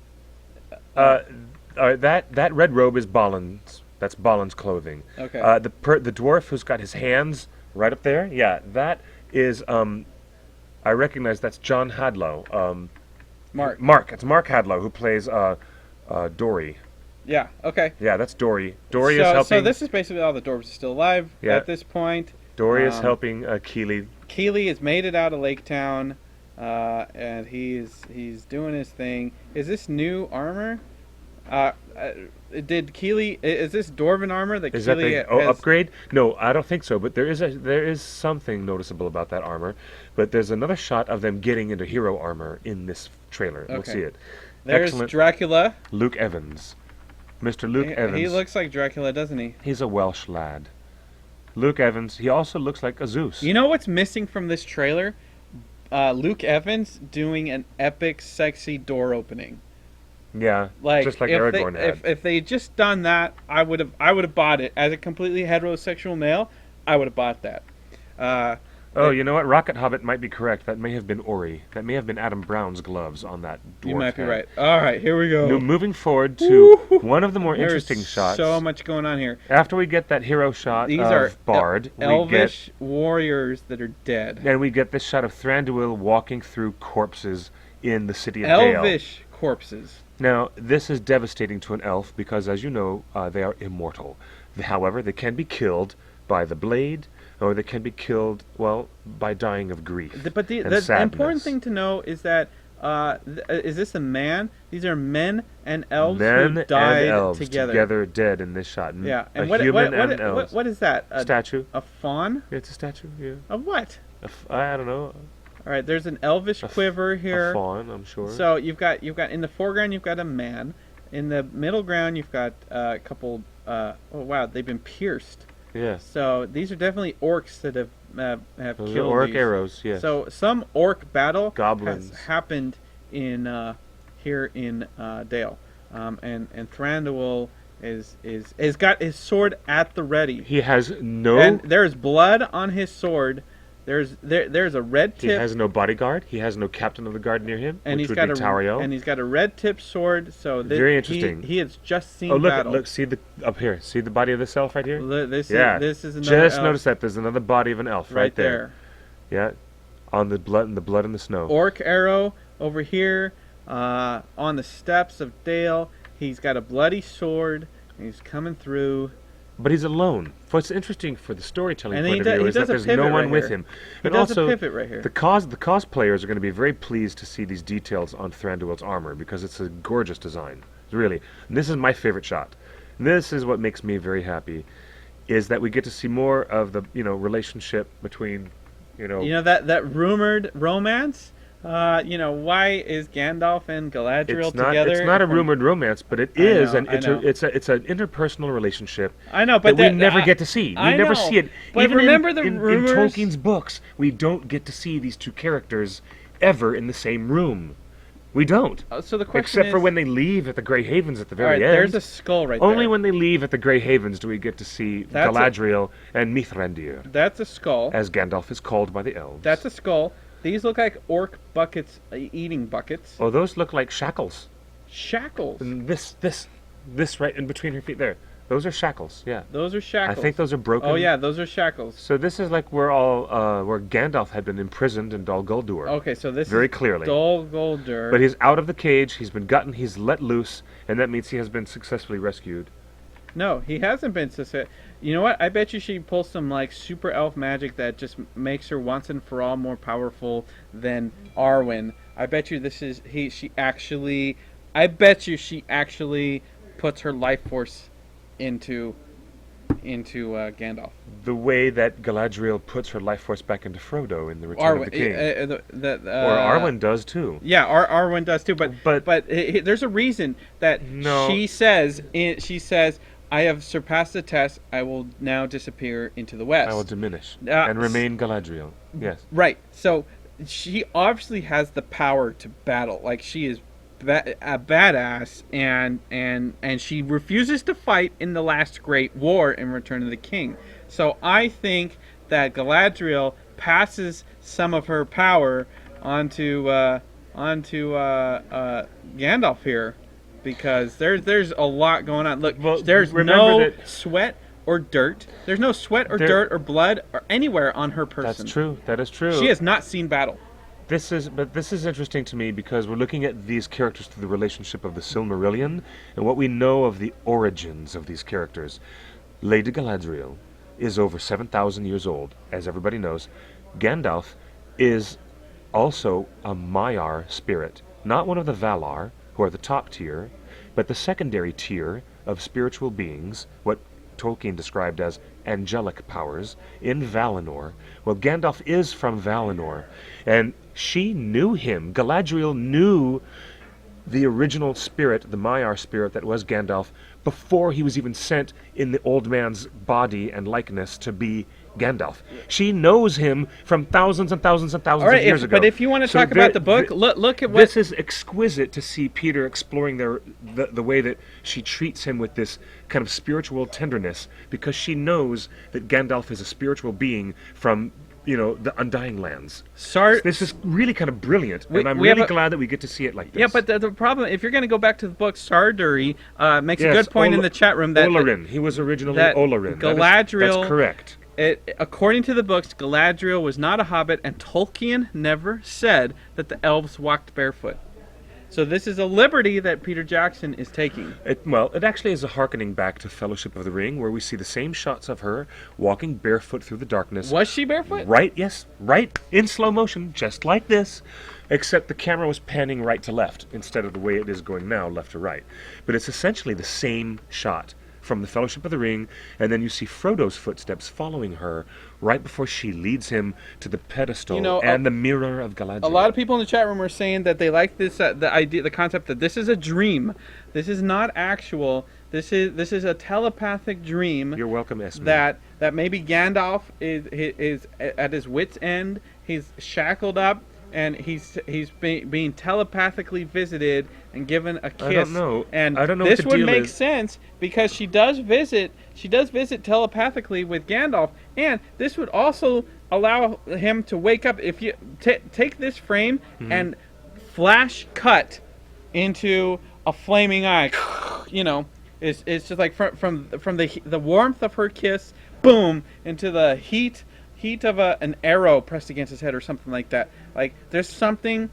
That red robe is Balin's. That's Balin's clothing. Okay. The dwarf who's got his hands right up there. Yeah, that is. I recognize that's John Hadlow. Mark. Mark. It's Mark Hadlow who plays Dory. Yeah. Okay. Yeah, that's Dory. Dory so, is helping. So this is basically all the dwarves are still alive at this point. Dory is helping Keeley. Keeley has made it out of Lake Town, and he's doing his thing. Is this new armor? Did Keeley? Is this Dwarven armor that Is Keeley that has? upgrade? No, I don't think so. But there is something noticeable about that armor. But there's another shot of them getting into hero armor in this trailer. Okay. Let's see it. There's Excellent. Dracula. Luke Evans, Mr. Luke Evans. He looks like Dracula, doesn't he? He's a Welsh lad. Luke Evans. He also looks like a Zeus. You know what's missing from this trailer? Luke Evans doing an epic, sexy door opening. Yeah, Like, just like if Aragorn had. If they just done that, I would have bought it as a completely heterosexual male. I would have bought that. You know what? Rocket Hobbit might be correct. That may have been Ori. That may have been Adam Brown's gloves on that dwarf. You might be head. right. All right, here we go. Now, moving forward to one of the more There's interesting shots. So much going on here. After we get that hero shot These of are Bard, elvish warriors that are dead. then we get this shot of Thranduil walking through corpses in the city of Dale. Elvish corpses. Now, this is devastating to an elf because, as you know, they are immortal. However, they can be killed by the blade, or they can be killed, well, by dying of grief. But the sadness. important thing to know is that is this a man? These are men and elves Men who died and elves together. dead in this shot. Yeah, a and what human and elves. what is that? A Statue. A fawn? It's a statue. Yeah. Of what? I don't know. All right, there's an elvish quiver here. A fawn, I'm sure. So you've got in the foreground you've got a man. In the middle ground you've got a couple. Oh wow, they've been pierced. Yeah. So these are definitely orcs that have Those killed are orc these. arrows. Yes. So some orc battle Goblins. has happened in here in Dale, and Thranduil is got his sword at the ready. He has no. And there's blood on his sword. There's a red tip. He has no bodyguard. He has no captain of the guard near him, and which he's would got be Tauriel. and he's got a red tip sword. So Very interesting. He has just seen Oh, look! battle. Look! See the up here. See the body of this elf right here. This is another Just elf notice that there's another body of an elf right there. Yeah, on the blood in the snow. Orc arrow over here on the steps of Dale. He's got a bloody sword. And he's coming through. But he's alone. What's interesting for the storytelling And point he of view he is that does a there's no pivot one right with here. him. He And does also, a pivot right here. the cosplayers are going to be very pleased to see these details on Thranduil's armor because it's a gorgeous design. Really. And this is my favorite shot. This is what makes me very happy, is that we get to see more of the relationship between that rumored romance. Why is Gandalf and Galadriel together? It's not a rumored romance, but it is it's an interpersonal relationship. I know, but that we never get to see. We never see it. But even remember in rumors? In Tolkien's books, we don't get to see these two characters ever in the same room. We don't. So the question except is, for when they leave at the Grey Havens at the very end. There's a skull right there. Only when they leave at the Grey Havens do we get to see Galadriel and Mithrandir. That's a skull. As Gandalf is called by the elves. That's a skull. These look like orc buckets, eating buckets. Oh, those look like shackles. Shackles. And this right in between her feet there. Those are shackles. Yeah. Those are shackles. I think those are broken. Oh yeah, those are shackles. So this is like where Gandalf had been imprisoned in Dol Guldur. Okay, so this very is clearly Dol Guldur. But he's out of the cage. He's been gotten. He's let loose, and that means he has been successfully rescued. No, he hasn't been successful. You know what? I bet you she pulls some like super elf magic that just makes her once and for all more powerful than Arwen. I bet you she actually puts her life force into Gandalf. The way that Galadriel puts her life force back into Frodo in the Return of the King. Or Arwen does too. Yeah, Arwen does too. But there's a reason that she says I have surpassed the test. I will now disappear into the west. I will diminish and remain Galadriel. Yes. Right. So she obviously has the power to battle. Like she is a badass, and she refuses to fight in the last great war in Return of the King. So I think that Galadriel passes some of her power onto Gandalf here, because there's a lot going on. Look, there's no sweat or dirt. There's no sweat or dirt or blood or anywhere on her person. That's true. That is true. She has not seen battle. This is interesting to me because we're looking at these characters through the relationship of the Silmarillion and what we know of the origins of these characters. Lady Galadriel is over 7,000 years old, as everybody knows. Gandalf is also a Maiar spirit, not one of the Valar, who are the top tier, but the secondary tier of spiritual beings, what Tolkien described as angelic powers, in Valinor. Well, Gandalf is from Valinor, and she knew him. Galadriel knew the original spirit, the Maiar spirit that was Gandalf, before he was even sent in the old man's body and likeness to be Gandalf. She knows him from thousands and thousands and thousands of years ago. But if you want to talk about the book, look at what... This is exquisite to see Peter exploring the way that she treats him with this kind of spiritual tenderness, because she knows that Gandalf is a spiritual being from, the Undying Lands. This is really kind of brilliant, and I'm really glad that we get to see it like this. Yeah, but the problem, if you're going to go back to the book, Sarduri makes a good point in the chat room that... Olorin. He was originally Olorin. Galadriel... That's correct. According to the books, Galadriel was not a hobbit, and Tolkien never said that the elves walked barefoot. So this is a liberty that Peter Jackson is taking. It actually is a hearkening back to Fellowship of the Ring, where we see the same shots of her walking barefoot through the darkness. Was she barefoot? Right, yes. Right in slow motion, just like this. Except the camera was panning right to left, instead of the way it is going now, left to right. But it's essentially the same shot from the Fellowship of the Ring, and then you see Frodo's footsteps following her right before she leads him to the pedestal and the mirror of Galadriel. A lot of people in the chat room are saying that they like this, the idea, the concept that this is a dream. This is not actual. This is a telepathic dream. You're welcome, Esme. That maybe Gandalf is at his wit's end. He's shackled up, and he's being telepathically visited and given a kiss. I don't know. And I don't know this what the would deal make is. sense because she does visit telepathically with Gandalf, and this would also allow him to wake up. If you take this frame and flash cut into a flaming eye, it's just like from the warmth of her kiss, boom, into the heat of an arrow pressed against his head or something like that. Like there's something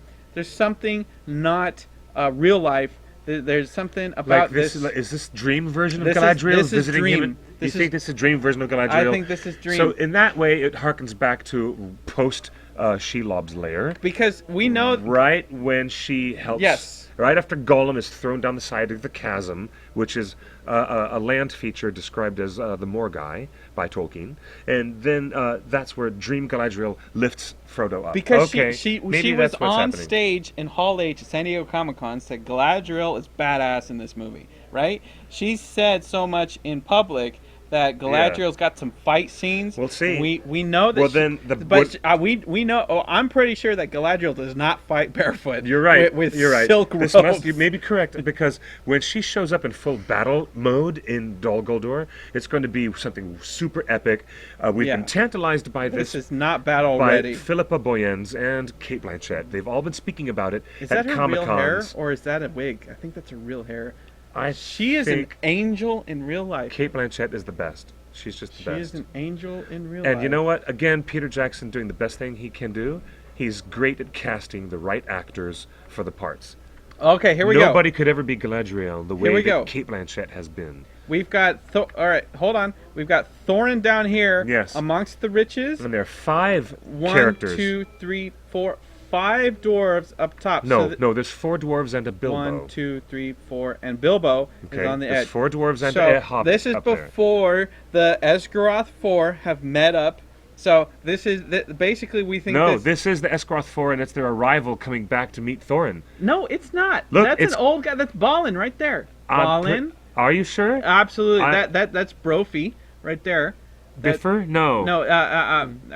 not real life. There's something about this. Is this dream version of Galadriel visiting dream. him? You think this is a dream version of Galadriel? I think this is dream. So in that way, it harkens back to post Shelob's lair. Because we know right when she helps. Yes. Right after Gollum is thrown down the side of the chasm, which is a land feature described as the Morgai by Tolkien, and then that's where Dream Galadriel lifts Frodo up. Because she was on stage in Hall H at San Diego Comic-Con, said Galadriel is badass in this movie, right? She said so much in public that Galadriel's got some fight scenes. We'll see. We know that. Well, then we know. Oh, I'm pretty sure that Galadriel does not fight barefoot. You're right. With You're right. silk robes. You may be correct, because when she shows up in full battle mode in Dol Guldur, it's going to be something super epic. We've been tantalized by this. This is not battle by ready. Philippa Boyens and Kate Blanchett. They've all been speaking about it Is at that her Comic-Cons. real hair, or is that a wig? I think that's her real hair. She is an think angel in real life. Kate Blanchett is the best. She's just the best. She is an angel in real life. And you know what? Again, Peter Jackson doing the best thing he can do. He's great at casting the right actors for the parts. Okay, here we go. Nobody could ever be Galadriel the way that Kate Blanchett has been. We've got... all right, hold on. We've got Thorin down here. Yes. Amongst the riches. And there are 5 characters. 1, 2, 3, 4... 5 dwarves up top. No, there's 4 dwarves and a Bilbo. 1, 2, 3, 4, and Bilbo is on the edge. There's 4 dwarves and a Hobbit. This is before the Esgaroth 4 have met up. So this is basically we think. No, this is the Esgaroth 4, and it's their arrival coming back to meet Thorin. No, it's not. Look, that's an old guy. That's Balin right there. Balin. Are you sure? Absolutely. That's Brophy right there. Biffer? No.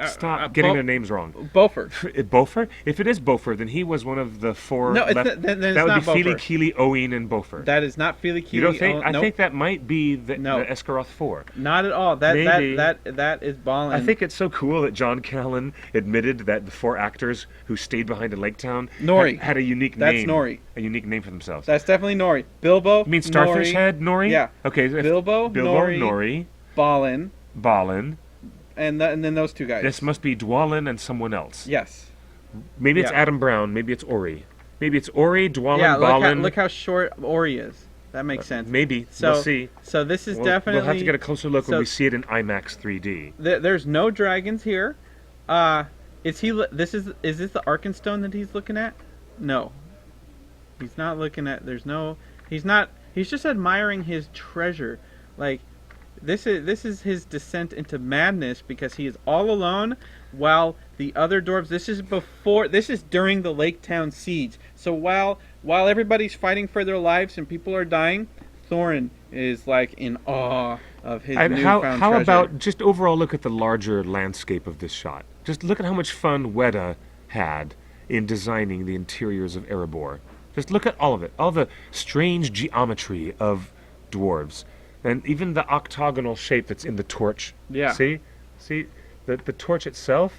Stop getting their names wrong. Beaufort. Beaufort? If it is Beaufort, then he was one of the 4 No, left. then that would be Fili, Kili, Owen, and Beaufort. That is not Fili, Kili, You don't think? Owen. I think that might be the Esgaroth 4. Not at all. That is Balin. I think it's so cool that John Callan admitted that the 4 actors who stayed behind in Lake Town had a unique name. That's Nori. A unique name for themselves. That's definitely Nori. Bilbo. You mean Starfish Nori. Head, Nori? Yeah. Okay. Bilbo, Nori. Balin. Balin. And then those 2 guys. This must be Dwalin and someone else. Yes. Maybe it's Yeah. Adam Brown. Maybe it's Ori. Maybe it's Ori, Dwalin, Yeah, Balin. look how short Ori is. That makes sense. Maybe. So, We'll see. So this is We'll definitely. have to get a closer look when so we see it in IMAX 3D. There's no dragons here. Is this the Arkenstone that he's looking at? No. He's not looking at. He's not. He's just admiring his treasure. Like, this is his descent into madness because he is all alone, while the other dwarves. This is during the Lake Town siege. So while everybody's fighting for their lives and people are dying, Thorin is like in awe of his And newfound how treasure. about just overall look at the larger landscape of this shot? Just look at how much fun Weta had in designing the interiors of Erebor. Just look at all of it, all the strange geometry of dwarves, and even the octagonal shape that's in the torch. Yeah. See, the torch itself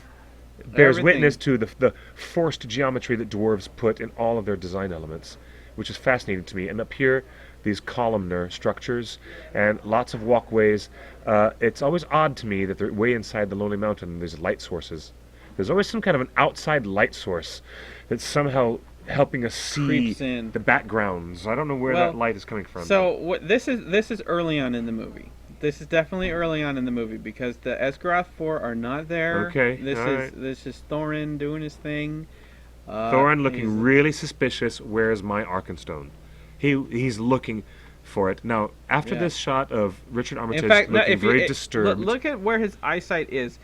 bears Everything. witness to the forced geometry that dwarves put in all of their design elements, which is fascinating to me. And up here, these columnar structures and lots of walkways. It's always odd to me that they're way inside the Lonely Mountain and there's light sources. There's always some kind of an outside light source that's somehow helping us see Creeps in. the backgrounds. I don't know where that light is coming from. So this is early on in the movie. This is definitely early on in the movie because the Esgaroth 4 are not there. Okay, This all is right. this is Thorin doing his thing. Thorin he's- looking really suspicious. Where's my Arkenstone? He's looking for it. Now, after Yeah. this shot of Richard Armitage In fact, no, looking if you very disturbed. look at where his eyesight is.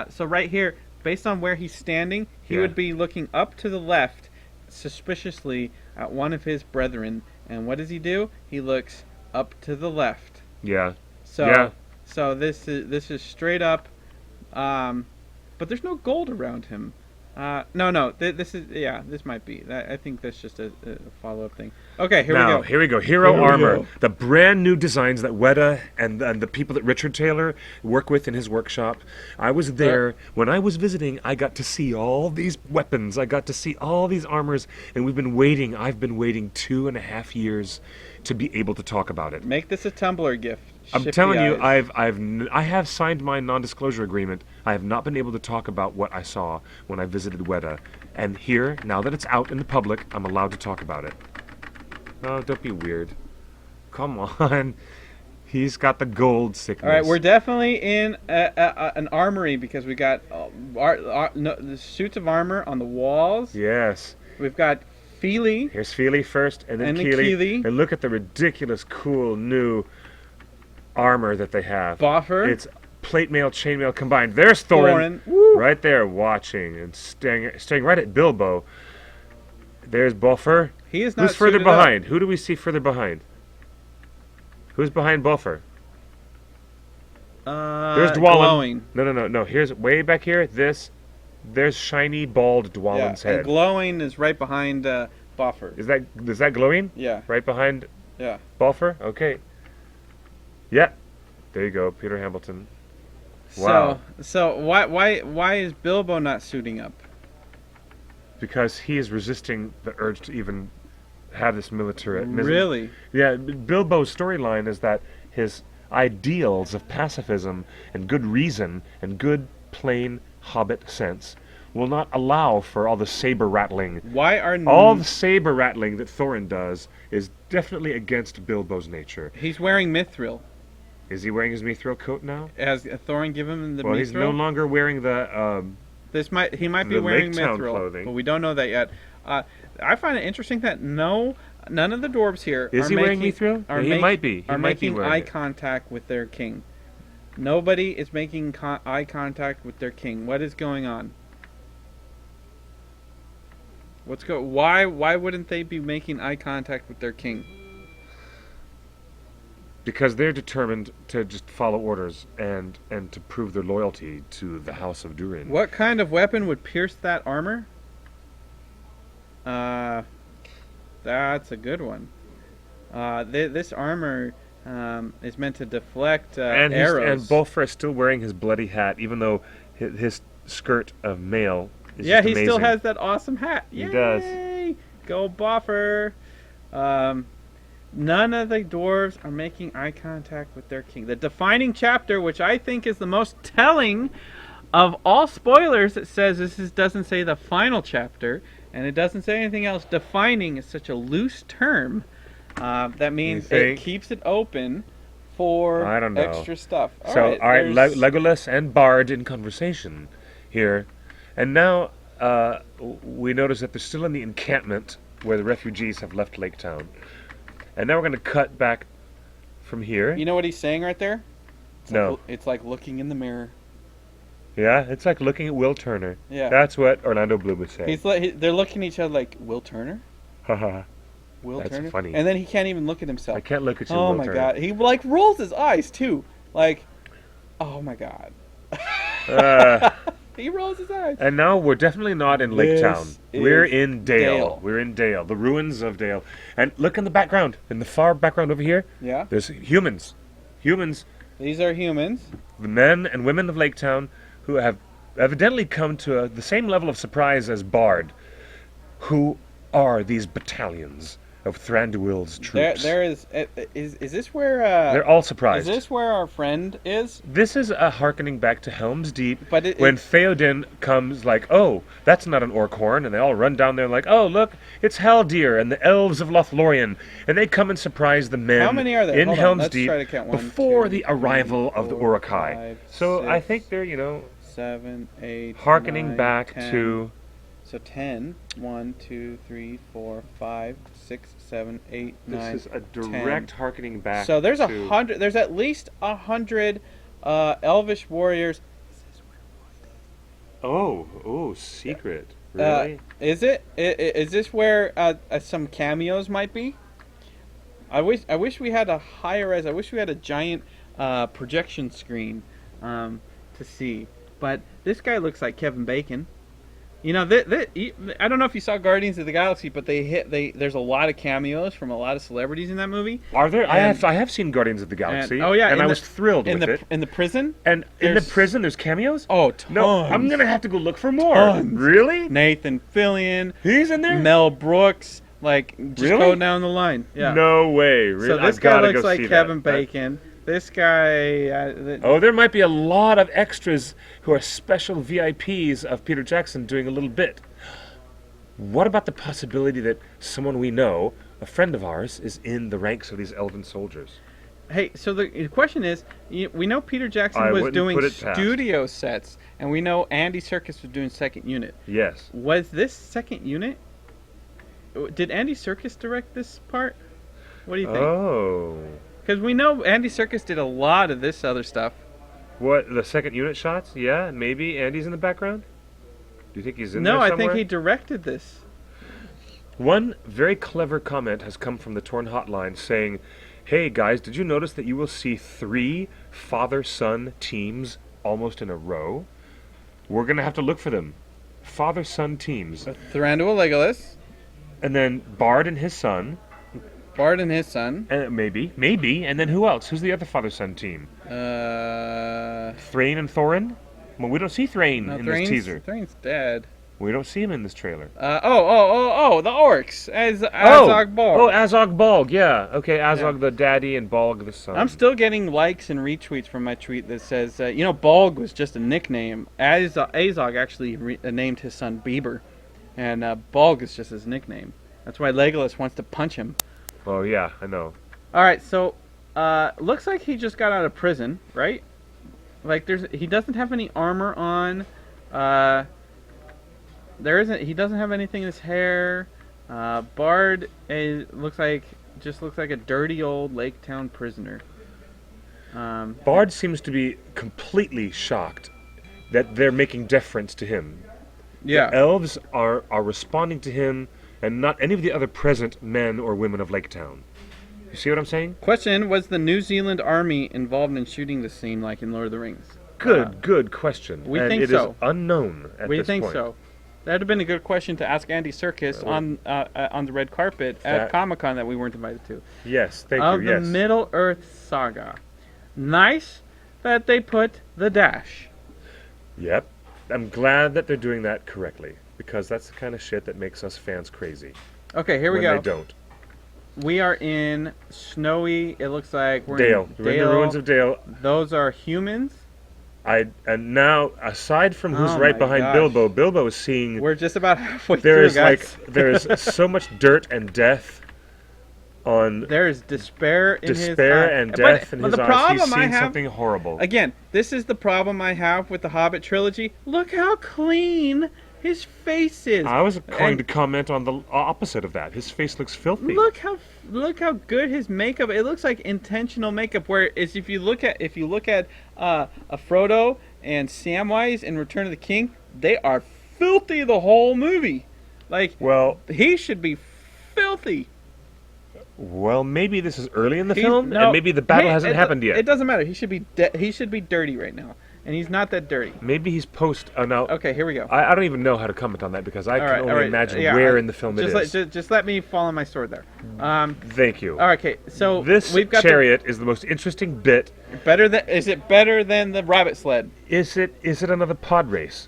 So right here, based on where he's standing, he Yeah. would be looking up to the left, suspiciously at one of his brethren. And what does he do? He looks up to the left. Yeah. So Yeah. so this is straight up, but there's no gold around him. This might be. I think that's just a follow-up thing. Okay, here Now, we go. here we go. Hero Here we armor. go. The brand new designs that Weta and the people that Richard Taylor work with in his workshop. I was there. When I was visiting, I got to see all these weapons. I got to see all these armors. And we've been waiting. I've been waiting 2.5 years to be able to talk about it. Make this a Tumblr gift. I'm Shifty telling you, eyes. I have signed my non-disclosure agreement. I have not been able to talk about what I saw when I visited Weta. And here, now that it's out in the public, I'm allowed to talk about it. Oh, don't be weird. Come on. He's got the gold sickness. All right, we're definitely in an armory because we got the suits of armor on the walls. Yes. We've got Feely. Here's Feely first, and then And then Keely. Keely. And look at the ridiculous, cool, new armor that they have. Boffer. It's plate mail, chain mail combined. There's Thorin. Thorin. Woo. Right there, watching and staying right at Bilbo. There's Boffer. He is not Who's further suited up. behind? Who do we see further behind? Who's behind Boffer? There's Dwalin. Glowing. No. Here's way back here. There's shiny, bald Dwalin's Yeah, head. and glowing is right behind Boffer. Is that glowing? Yeah, Right behind yeah. Balfour? Okay. Yeah. There you go, Peter Hamilton. Wow. So why is Bilbo not suiting up? Because he is resisting the urge to even have this militarism. Really? Yeah, Bilbo's storyline is that his ideals of pacifism and good reason and good, plain Hobbit sense will not allow for all the saber rattling. Why are All the saber rattling that Thorin does is definitely against Bilbo's nature. he's wearing mithril? Is he wearing his mithril coat now? Has Thorin given him the Well, mithril? he's no longer wearing the. He might be the wearing Lake Town mithril, clothing. but we don't know that yet. I find it interesting that none of the dwarves here Is are he wearing making, mithril? are He make- might be. He are might be making wearing eye it. contact with their king. Nobody is making eye contact with their king. What is going on? Why wouldn't they be making eye contact with their king? Because they're determined to just follow orders and to prove their loyalty to the House of Durin. What kind of weapon would pierce that armor? That's a good one. This armor is meant to deflect And arrows. Bolfer is still wearing his bloody hat, even though his skirt of mail is Yeah, just he still amazing. has that awesome hat. He Yay! does. Go Boffer. None of the dwarves are making eye contact with their king. The defining chapter, which I think is the most telling of all spoilers, it says doesn't say the final chapter, and it doesn't say anything else. Defining is such a loose term. That means it keeps it open for I don't know. extra stuff. All right, Legolas and Bard in conversation here. And now we notice that they're still in the encampment where the refugees have left Lake Town. And now we're going to cut back from here. You know what he's saying right there? No. It's like looking in the mirror. Yeah, it's like looking at Will Turner. Yeah. That's what Orlando Bloom would say. They're looking at each other like, Will Turner? Haha. Will That's Turner? funny. And then he can't even look at himself. I can't look at you, Oh Will my Turner. god. He like rolls his eyes too. Like, oh my god. He rolls his eyes. And now we're definitely not in Lake Town. We're in Dale. We're in Dale, the ruins of Dale. And look in the background, in the far background over here. Yeah. There's humans. Humans. These are humans. The men and women of Lake Town who have evidently come to the same level of surprise as Bard. Who are these battalions of Thranduil's troops? There is this where They're all surprised. Is this where our friend is? This is a hearkening back to Helm's Deep, But when Theoden comes like, oh, that's not an orc horn, and they all run down there like, oh, look, it's Haldir and the elves of Lothlorien, and they come and surprise the men How many are there? in Hold on, Helm's let's Deep try to count. 1, before 2, the arrival 3, of the 4, Uruk-hai. 5, So 6, I think they're, 7, 8, hearkening 9, back 10. to... So 10, 1, 2, 3, 4, 5, 6, 7, 8, 9. This is a direct 10. hearkening back. So there's to... 100. There's at least 100 elvish warriors. Oh, secret. Really? Is it? Is this where some cameos might be? I wish we had a higher res. I wish we had a giant projection screen to see. But this guy looks like Kevin Bacon. I don't know if you saw Guardians of the Galaxy, but there's a lot of cameos from a lot of celebrities in that movie. Are there? I have seen Guardians of the Galaxy. And I was thrilled with it. In the prison? And in the prison, there's cameos? Oh, tons. No, I'm going to have to go look for more. Tons. Really? Nathan Fillion. He's in there? Mel Brooks. Just go down the line. Yeah. No way. Really? So this guy looks like Kevin Bacon. This guy... there might be a lot of extras who are special VIPs of Peter Jackson doing a little bit. What about the possibility that someone we know, a friend of ours, is in the ranks of these elven soldiers? Hey, so the question is, we know Peter Jackson was doing studio sets, and we know Andy Serkis was doing second unit. Yes. Was this second unit? Did Andy Serkis direct this part? What do you think? Oh. Because we know Andy Serkis did a lot of this other stuff. What, the second unit shots? Yeah, maybe Andy's in the background? Do you think he's in there somewhere? No, I think he directed this. One very clever comment has come from the Torn Hotline saying, hey guys, did you notice that you will see 3 father-son teams almost in a row? We're going to have to look for them. Father-son teams. Thranduil Legolas. And then Bard and his son. Bard and his son. Maybe. And then who else? Who's the other father-son team? Thrain and Thorin? Well, we don't see Thrain in this teaser. Thrain's dead. We don't see him in this trailer. The orcs. Azog Balg. Oh, Azog Balg, yeah. Okay, Azog the daddy and Balg the son. I'm still getting likes and retweets from my tweet that says, Balg was just a nickname. Azog actually named his son Bieber. And Balg is just his nickname. That's why Legolas wants to punch him. Oh, yeah, I know. All right, so looks like he just got out of prison, right? Like he doesn't have any armor on. He doesn't have anything in his hair. Bard looks like a dirty old Lake Town prisoner. Bard seems to be completely shocked that they're making deference to him. Yeah. The elves are responding to him and not any of the other present men or women of Lake Town. You see what I'm saying? Question, was the New Zealand Army involved in shooting the scene like in Lord of the Rings? Good question. We and think it so. Is unknown at we this think point. so. That would have been a good question to ask Andy Serkis on the red carpet at Comic-Con that we weren't invited to. Yes, thank you. Yes. Of the Middle-earth saga. Nice that they put the dash. Yep. I'm glad that they're doing that correctly, because that's the kind of shit that makes us fans crazy. Okay, here we go. When they don't. We are in snowy, it looks like we're Dale. in We're in the ruins of Dale. Those are humans. And now, aside from who's Oh right my behind gosh. Bilbo, Bilbo is seeing We're just about halfway there through, is guys. there's so much dirt and death on There is despair in his despair eyes. and death in But his the eyes. problem He's I seeing have, something horrible. again, this is the problem I have with the Hobbit trilogy. Look how clean his face is. I was going And to comment on the opposite of that. His face looks filthy. look how good his makeup. It looks like intentional makeup. Whereas if you look at a Frodo and Samwise in Return of the King, they are filthy the whole movie. Like, Well, he should be filthy. maybe this is early in the He's- film, no, and maybe the battle hey, hasn't happened yet. It doesn't matter. He should be dirty right now, and he's not that dirty. Maybe he's post. Now, Okay, here we go. I don't even know how to comment on that because I can only imagine yeah, where in the film it just is. just let me fall on my sword there. Thank you. All right, okay. So This we've got chariot is the most interesting bit. Is it better than the rabbit sled? Is it another pod race?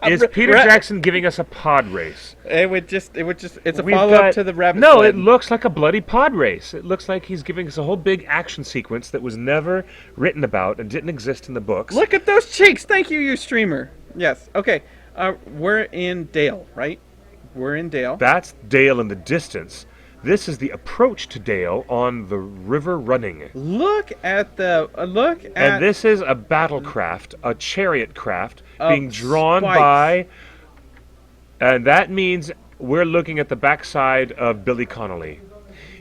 Is Peter Ra- Jackson giving us a pod race? It would just. It's a We've follow up got- to the rabbit No, sled. it looks like a bloody pod race. It looks like he's giving us a whole big action sequence that was never written about and didn't exist in the books. Look at those cheeks. Thank you, you streamer. Yes. Okay. We're in Dale, right? We're in Dale. That's Dale in the distance. This is the approach to Dale on the river running. Look at And this is a battle craft, a chariot craft, being drawn spikes. by... And that means we're looking at the backside of Billy Connolly.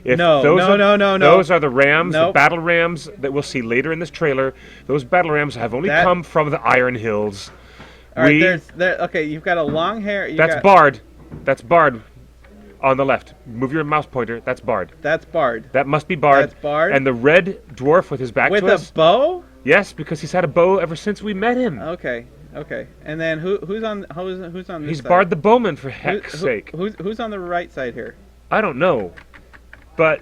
If No. Those are the rams, the Nope. battle rams that we'll see later in this trailer. Those battle rams have only That- come from the Iron Hills. All right. Okay. You've got a long hair. That's Bard. That's Bard. On the left. Move your mouse pointer. That's Bard. That's Bard. That must be Bard. That's Bard. And the red dwarf with his back With to a us. bow. Yes, because he's had a bow ever since we met him. Okay. And then who's on this He's side? Bard the Bowman, for heck's sake. Who's on the right side here? I don't know, but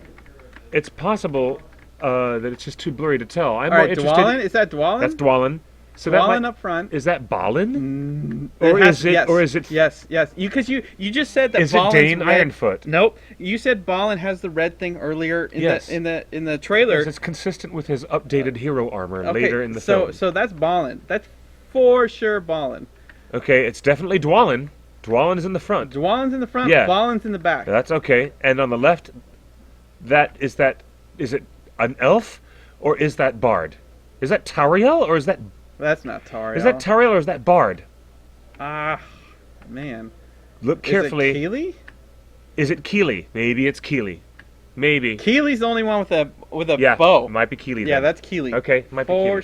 it's possible that it's just too blurry to tell. I'm All more right, interested. Dwalin. Is that Dwalin? That's Dwalin. So Dwalin up front. Is that Balin? Yes. Or is it? Yes. Because you just said that. Is it Balin's Dane red. Ironfoot? Nope. You said Balin has the red thing earlier in Yes. the trailer. Because it's consistent with his updated hero armor Okay, later in the film. So that's Balin. That's for sure Balin. Okay, it's definitely Dwalin. Dwalin is in the front. Dwalin's in the front. Yeah. Balin's in the back. That's okay. And on the left, is it an elf or is that Bard? Is that Tauriel or is that That's not Tauriel. Is that Tauriel or is that Bard? Man. Look carefully. Is it Keely? Is it Keely? Maybe it's Keely. Maybe. Keely's the only one with a Yeah, bow. might be Keely. Yeah, then. that's Keely. Okay, might be Keely.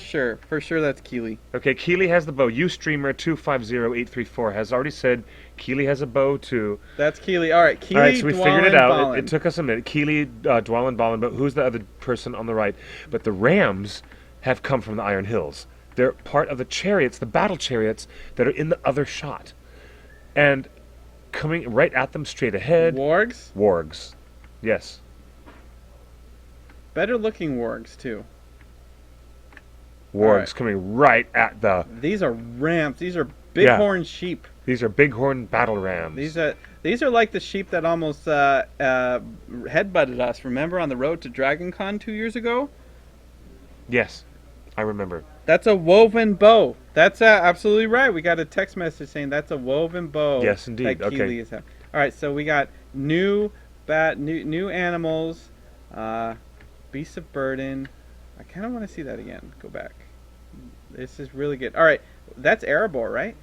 For sure that's Keely. Okay, Keely has the bow. Ustreamer250834 has already said Keely has a bow too. That's Keely. All right, Keely. All right, so we figured it Dwalin, out. Balin. It took us a minute. Keely, Dwalin, Balin, but who's the other person on the right? But the rams have come from the Iron Hills. They're part of the chariots, the battle chariots that are in the other shot, and coming right at them straight ahead. Wargs. Wargs, yes. Better looking wargs too. Wargs Alright. coming right at the. These are rams. These are bighorn sheep. These are bighorn battle rams. These are like the sheep that almost headbutted us. Remember on the road to Dragon Con 2 years ago? Yes, I remember. That's a woven bow. That's absolutely right. We got a text message saying that's a woven bow. Yes, indeed. That Okay. Keely is having. All right, so we got new animals, beasts of burden. I kind of want to see that again. Go back. This is really good. All right, that's Erebor, right?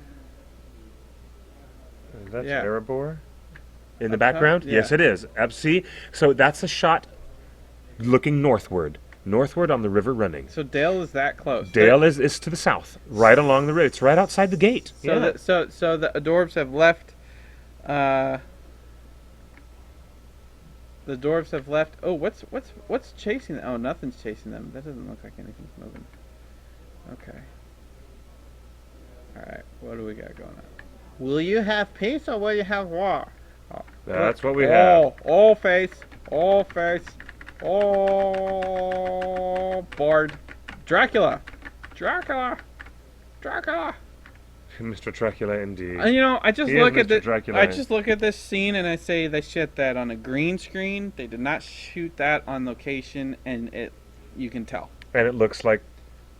That's Yeah. Erebor in the Up top? background. Yeah. Yes, it is. See, so that's a shot looking northward on the river running. So Dale is that close. Dale is to the south, right along the river. It's right outside the gate. So Yeah. so the dwarves have left. The dwarves have left. Oh, what's chasing them? Oh, nothing's chasing them. That doesn't look like anything's moving. Okay. All right. What do we got going on? Will you have peace or will you have war? Oh, That's what we have. All face. Oh, Bard. Dracula. Mr. Dracula, indeed. And I just He is look at Mr. Dracula. I just look at this scene and I say they shot that on a green screen. They did not shoot that on location, and you can tell. And it looks like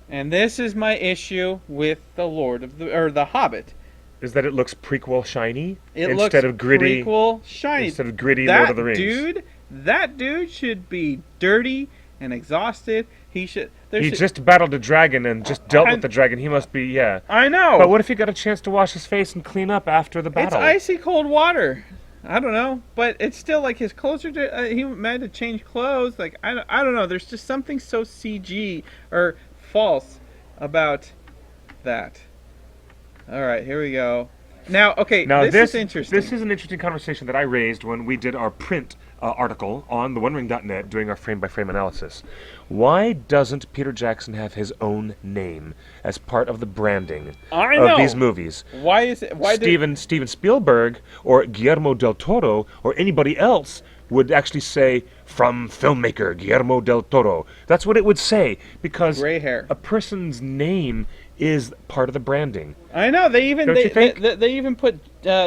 And this is my issue with the Hobbit. Is that it looks prequel shiny It instead looks of gritty, prequel shiny. instead of gritty Lord of the Rings. That dude should be dirty and exhausted. He just battled a dragon and just dealt with the dragon. He must be, yeah. I know. But what if he got a chance to wash his face and clean up after the battle? It's icy cold water. I don't know, but it's still like his clothes are. He had to change clothes. Like I don't know. There's just something so CG or false about that. All right, here we go. Now, okay, this is interesting. This is an interesting conversation that I raised when we did our print article on TheOneRing.net doing our frame-by-frame analysis. Why doesn't Peter Jackson have his own name as part of the branding of these movies? Why is it? Steven Spielberg or Guillermo del Toro or anybody else would actually say, from filmmaker Guillermo del Toro. That's what it would say, because gray hair. A person's name is part of the branding. I know. They even Don't they even put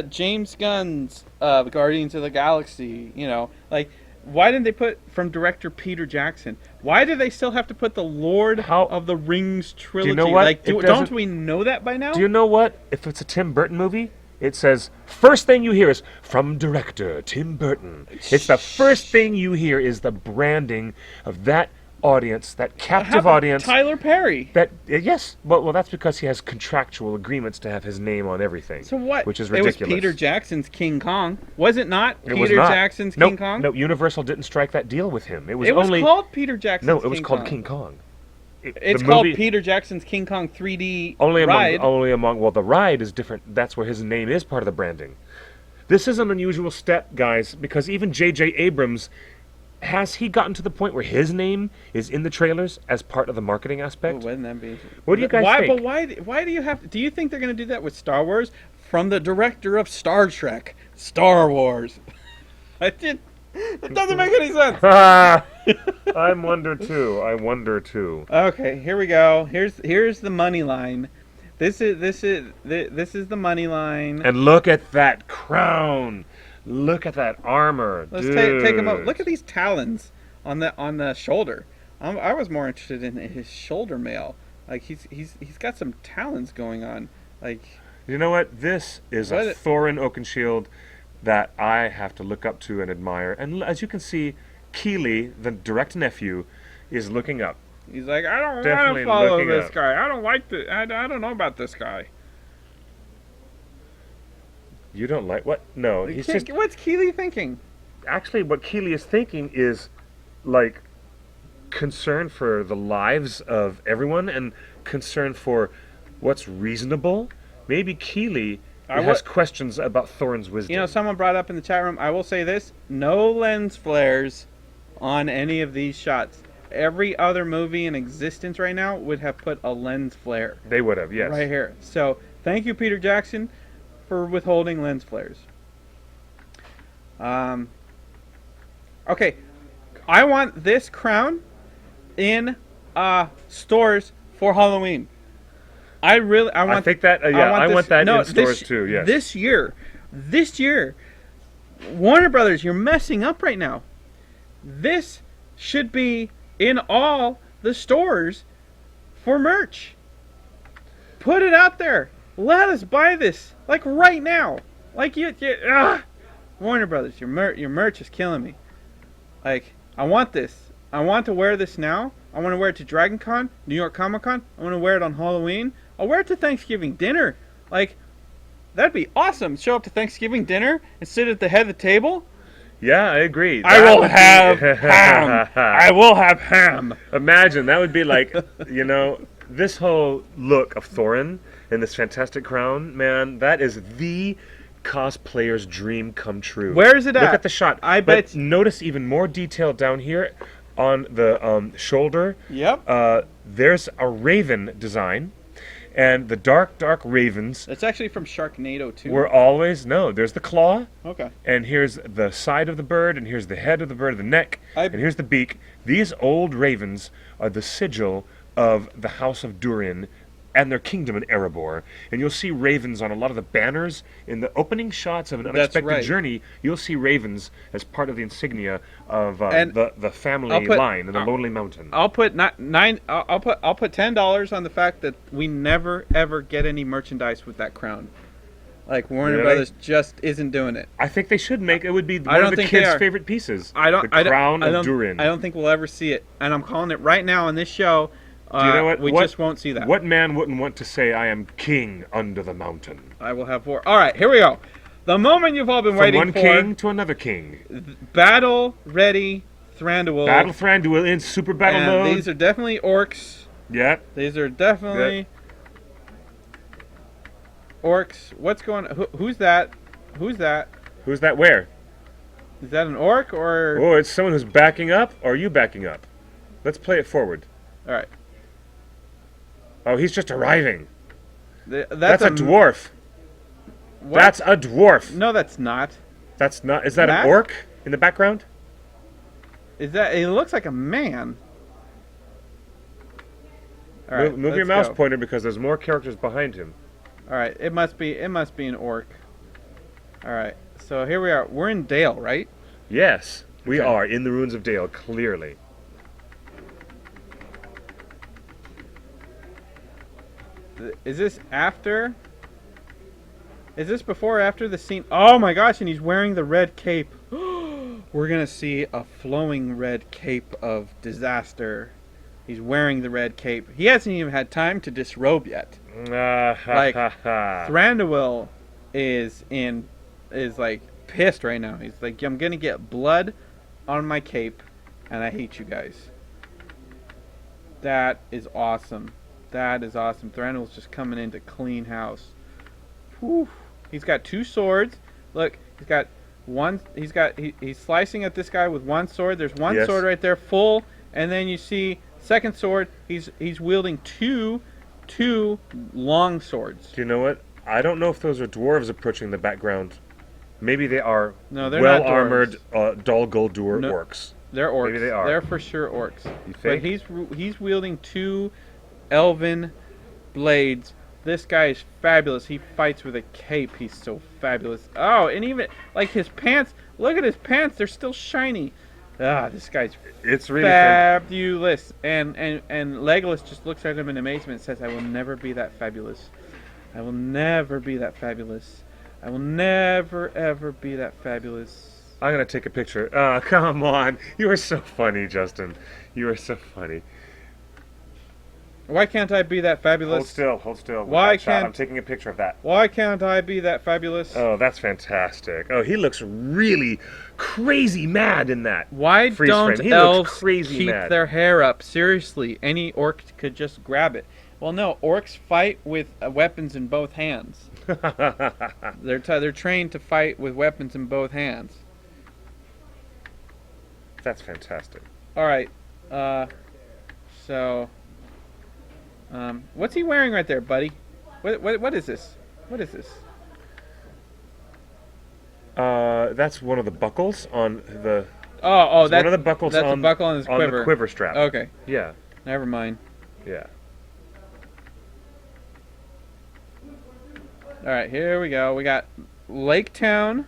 James Gunn's Guardians of the Galaxy. You know, like why didn't they put from director Peter Jackson? Why do they still have to put the Lord of the Rings trilogy? Do you know what? Like, don't we know that by now? Do you know what? If it's a Tim Burton movie, it says first thing you hear is from director Tim Burton. It's the first thing you hear is the branding of that audience, that captive audience. Tyler Perry. That yes, well, that's because he has contractual agreements to have his name on everything. So what? Which is ridiculous. It was Peter Jackson's King Kong, was it not? It was Peter not. Jackson's Nope, King Kong. No, Universal didn't strike that deal with him. It was called Peter Jackson's. No, it was King called Kong. King Kong. It's called Peter Jackson's King Kong 3D ride. Well, the ride is different. That's where his name is part of the branding. This is an unusual step, guys, because even J.J. Abrams, has he gotten to the point where his name is in the trailers as part of the marketing aspect? Oh, wouldn't that be? What do you guys think? But why do you have? Do you think they're going to do that with Star Wars? From the director of Star Trek, Star Wars. It doesn't make any sense. I wonder too. Okay, here we go. Here's the money line. This is the money line. And look at that crown. Look at that armor. Let's take him up. Look at these talons on the shoulder. I was more interested in his shoulder mail. Like he's got some talons going on. Like, you know what? This is a Thorin Oakenshield that I have to look up to and admire. And as you can see, Keeley, the direct nephew, is looking up. He's like, I don't want to follow this guy. I don't like this. I don't know about this guy. You don't like what? No, he's just. What's Keeley thinking? Actually, what Keeley is thinking is, like, concern for the lives of everyone and concern for what's reasonable. Maybe Keeley has questions about Thorin's wisdom. You know, someone brought up in the chat room. I will say this: no lens flares on any of these shots. Every other movie in existence right now would have put a lens flare. They would have, yes. Right here. So, thank you, Peter Jackson, for withholding lens flares. Okay, I want this crown in stores for Halloween. I want that in stores too. Yes. This year, Warner Brothers, you're messing up right now. This should be in all the stores for merch. Put it out there. Let us buy this, like right now. Like Warner Brothers, your merch is killing me. Like, I want this. I want to wear this now. I want to wear it to Dragon Con, New York Comic Con. I want to wear it on Halloween. I'll wear it to Thanksgiving dinner. Like, that'd be awesome. Show up to Thanksgiving dinner and sit at the head of the table. Yeah, I agree. I will have ham. I will have ham. Imagine, that would be like, you know, this whole look of Thorin in this fantastic crown, man, that is the cosplayer's dream come true. Where is it at? Look at the shot. I bet. Notice even more detail down here on the shoulder. Yep. There's a raven design. And the dark ravens. That's actually from Sharknado 2. There's the claw. Okay. And here's the side of the bird, and here's the head of the bird, the neck, and here's the beak. These old ravens are the sigil of the House of Durin and their kingdom in Erebor. And you'll see ravens on a lot of the banners. In the opening shots of An That's Unexpected right. Journey, you'll see ravens as part of the insignia of And the family I'll put- line in the Lonely Mountain. I'll put I'll put $10 on the fact that we never ever get any merchandise with that crown. Like Warner Really? Brothers just isn't doing it. I think they should make it. Would be I one don't of the think they kids' are. favorite pieces. The crown of don't, Durin. I don't think we'll ever see it, and I'm calling it right now on this show. Do you know what? We What- just won't see that. What man wouldn't want to say, "I am king under the mountain"? I will have war. All right, here we go. The moment you've all been From waiting one for. king to another king. Battle ready, Thranduil. Battle Thranduil in super battle and mode. these are definitely orcs. Yeah. These are definitely orcs. What's going on? Who's that? Who's that? Who's that? Where? Is that an orc or? Oh, it's someone who's backing up. Or are you backing up? Let's play it forward. All right. Oh, he's just arriving. That's a dwarf. What? That's a dwarf. No, that's not. That's not. Is that Matt? an orc in the background? Is that? It looks like a man. All right, Move your let's mouse go. pointer because there's more characters behind him. All right, it must be an orc. All right, so here we are. We're in Dale, right? Yes, we Okay. are in the ruins of Dale. Clearly. Is this after? Is this before or after the scene? Oh my gosh, and he's wearing the red cape. We're gonna see a flowing red cape of disaster. He's wearing the red cape. He hasn't even had time to disrobe yet. Like, Thranduil is like pissed right now. He's like, I'm gonna get blood on my cape, and I hate you guys. That is awesome. That is awesome. Thranduil's just coming in to clean house. Whew. He's got two swords. Look, he's got one. He's slicing at this guy with one sword. There's one Yes. sword right there, full, and then you see second sword. He's wielding two long swords. Do you know what? I don't know if those are dwarves approaching the background. Maybe they are No, they're not well-armored Dol Guldur No. orcs. They're orcs. Maybe they are. They're for sure orcs. You But think? he's wielding two elven blades. This guy is fabulous. He fights with a cape. He's so fabulous. Oh, and even like his pants. Look at his pants. They're still shiny. Ah, this guy's It's really fan- fabulous. And Legolas just looks at him in amazement and says, "I will never be that fabulous. I will never be that fabulous. I will never ever be that fabulous." I'm gonna take a picture. Ah, come on. You are so funny, Justin. You are so funny. Why can't I be that fabulous? Hold still. Hold still. with Why that shot. can't- I'm taking a picture of that. Why can't I be that fabulous? Oh, that's fantastic. Oh, he looks really crazy mad in that. Why freeze don't frame. He looks elves crazy keep mad. their hair up? Seriously, any orc could just grab it. Well, no, orcs fight with weapons in both hands. They're trained to fight with weapons in both hands. That's fantastic. All right, so, what's he wearing right there, buddy? What is this? What is this? That's one of the buckles on the. Oh, It's one of the buckles that's on a buckle on his quiver. the quiver strap. Okay, Yeah. never mind. Yeah. All right, here we go. We got Lake Town.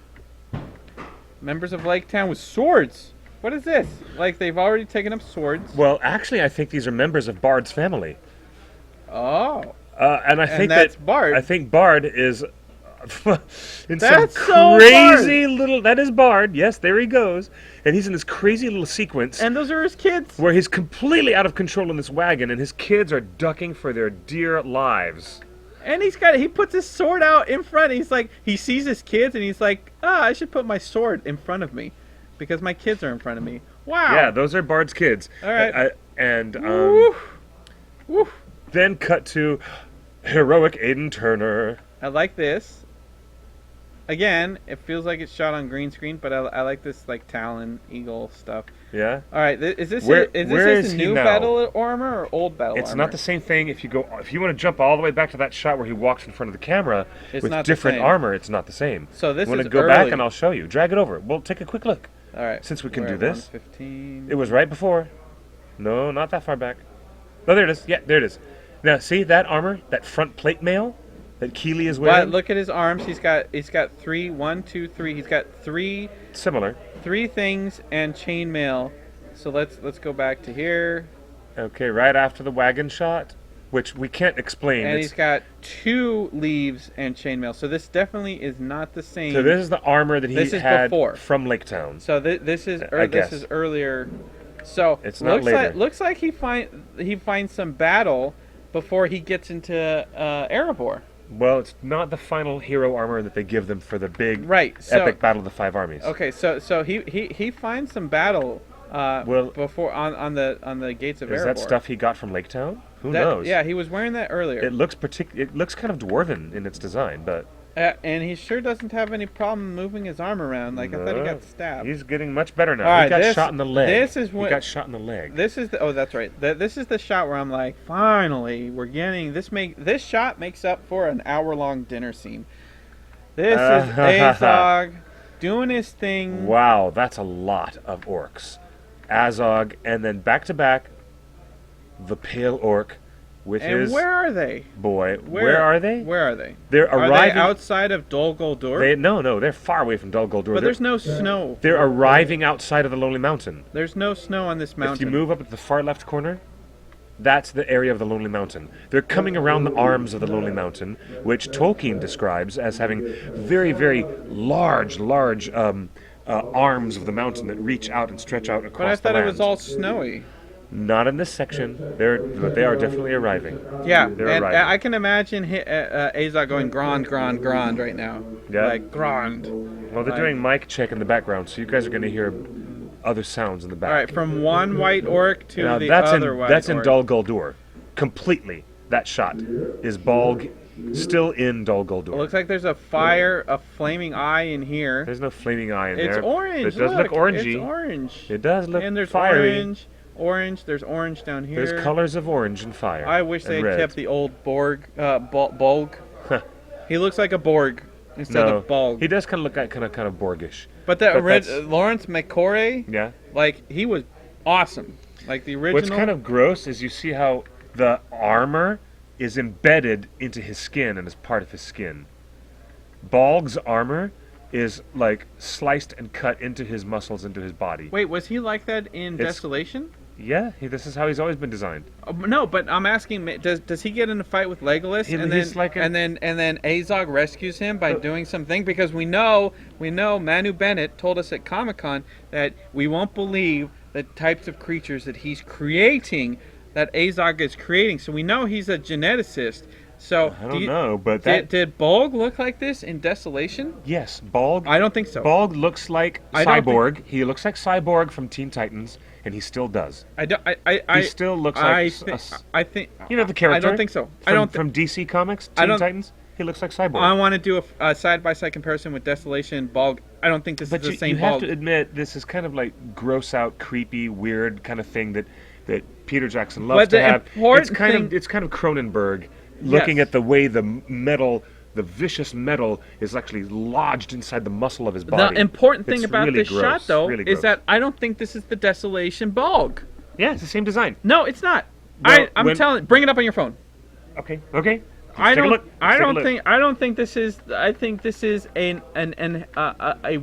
Members of Lake Town with swords. What is this? Like they've already taken up swords. Well, actually, I think these are members of Bard's family. Oh, And I think that's that Bard. I think Bard is in That's some so crazy little. That is Bard. Yes, there he goes, and he's in this crazy little sequence and those are his kids. where he's completely out of control in this wagon, and his kids are ducking for their dear lives. And he puts his sword out in front. He's like, he sees his kids and he's like, I should put my sword in front of me because my kids are in front of me. Wow. Yeah, those are Bard's kids. All right. And Woo. then cut to heroic Aidan Turner. I like this. Again, it feels like it's shot on green screen, but I like this like Talon Eagle stuff. Yeah. All right, is this Where his is he new now? battle armor or old battle armor? It's not the same thing. If you want to jump all the way back to that shot where he walks in front of the camera It's with not the different same. armor, it's not the same. So this I'm is to go early. back and I'll show you. Drag it over. We'll take a quick look. All right. Since we can we're do at this. 115. It was right before. No, not that far back. No, there it is. Yeah, there it is. Now, see that armor, that front plate mail that Keeley is wearing? But look at his arms. He's got three. One, two, three. He's got Similar. three things and chainmail. So let's go back to here. Okay, right after the wagon shot, which we can't explain. And he's got 2 leaves and chainmail. So this definitely is not the same. So this is the armor that he This is had before. from Laketown. So this is guess. this is earlier. So It's not later. looks like he finds some battle before he gets into Erebor. Well, it's not the final hero armor that they give them for the big Right. So epic battle of the 5 armies. okay. So he finds some battle before on the gates of Erebor. Is that stuff he got from Laketown? Who knows? Yeah, he was wearing that earlier. It looks it looks kind of dwarven in its design, but And he sure doesn't have any problem moving his arm around. Like, I thought he got stabbed. He's getting much better now. All right, he got this- shot in the leg. this is he what- got shot in the leg. This is that's right. This is the shot where I'm like, finally, we're getting this. This shot makes up for an hour-long dinner scene. This is Azog doing his thing. Wow, that's a lot of orcs. Azog, and then back to back, the pale orc with And his where are they? boy. Where are they? Where are they? They're Are arriving. they outside of Dol Guldur? No, they're far away from Dol Guldur. But there's no snow. They're arriving outside of the Lonely Mountain. There's no snow on this mountain. If you move up at the far left corner, that's the area of the Lonely Mountain. They're coming around the arms of the Lonely Mountain, which Tolkien describes as having very, very large arms of the mountain that reach out and stretch out across But I thought the it land. was all snowy. Not in this section. But they are definitely arriving. Yeah, They're and arriving. I can imagine Azog going Grond right now. Yeah. Like Grond. Well, they're doing mic check in the background, so you guys are going to hear other sounds in the back. All right, from one white orc to Now, the that's other in white that's orc. in Dol Guldur. Completely. That shot is Balg still in Dol Guldur. It looks like there's a flaming eye in here. There's no flaming eye in It's there. orange. It does look orangey. It's orange. It does look And there's fiery. orange. There's orange down here. There's colors of orange and fire. I wish they and had red. kept the old Bolg. He looks like a Borg instead No, of Bolg. he does kind of look like kind of Borgish. But that's- Lawrence McCoy, Yeah. like, he was awesome. Like the original. What's kind of gross is you see how the armor is embedded into his skin and is part of his skin. Balg's armor is like sliced and cut into his muscles, into his body. Wait, was he like that in It's- Desolation? Yeah, this is how he's always been designed. No, but I'm asking, does he get in a fight with Legolas He's like and then Azog rescues him by doing something? Because we know Manu Bennett told us at Comic-Con that we won't believe the types of creatures that he's creating, that Azog is creating. So we know he's a geneticist. So I don't know, but that did Bolg look like this in Desolation? yes, Balg. I don't think so. Balg looks like I don't Cyborg. He looks like Cyborg from Teen Titans, and he still does. I don't. He still looks like I think. you know the character. I don't think so. From DC Comics, I Teen don't- Titans. He looks like Cyborg. I want to do a side-by-side comparison with Desolation and Bolg. I don't think this But is the you same have Bolg. to admit, this is kind of like gross out, creepy, weird kind of thing that Peter Jackson loves But to the have. important It's kind of Cronenberg, looking Yes. at the way the metal, the vicious metal, is actually lodged inside the muscle of his body. The important thing It's about really this gross, shot, though, really is gross. that I don't think this is the Desolation Bolg. Yeah, it's the same design. No, it's not. Well, I'm telling. Bring it up on your phone. Okay. Let's I take a don't. look. I Let's take a don't look. think. I don't think this is. I think this is a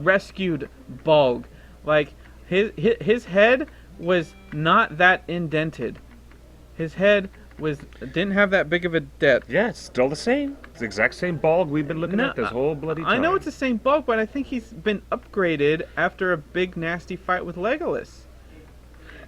rescued Bolg. Like his head was not that indented. His head didn't have that big of a depth. Yeah, it's still the same. It's the exact same Balg we've been looking at this whole bloody time. I know it's the same Bolg, but I think he's been upgraded after a big nasty fight with Legolas.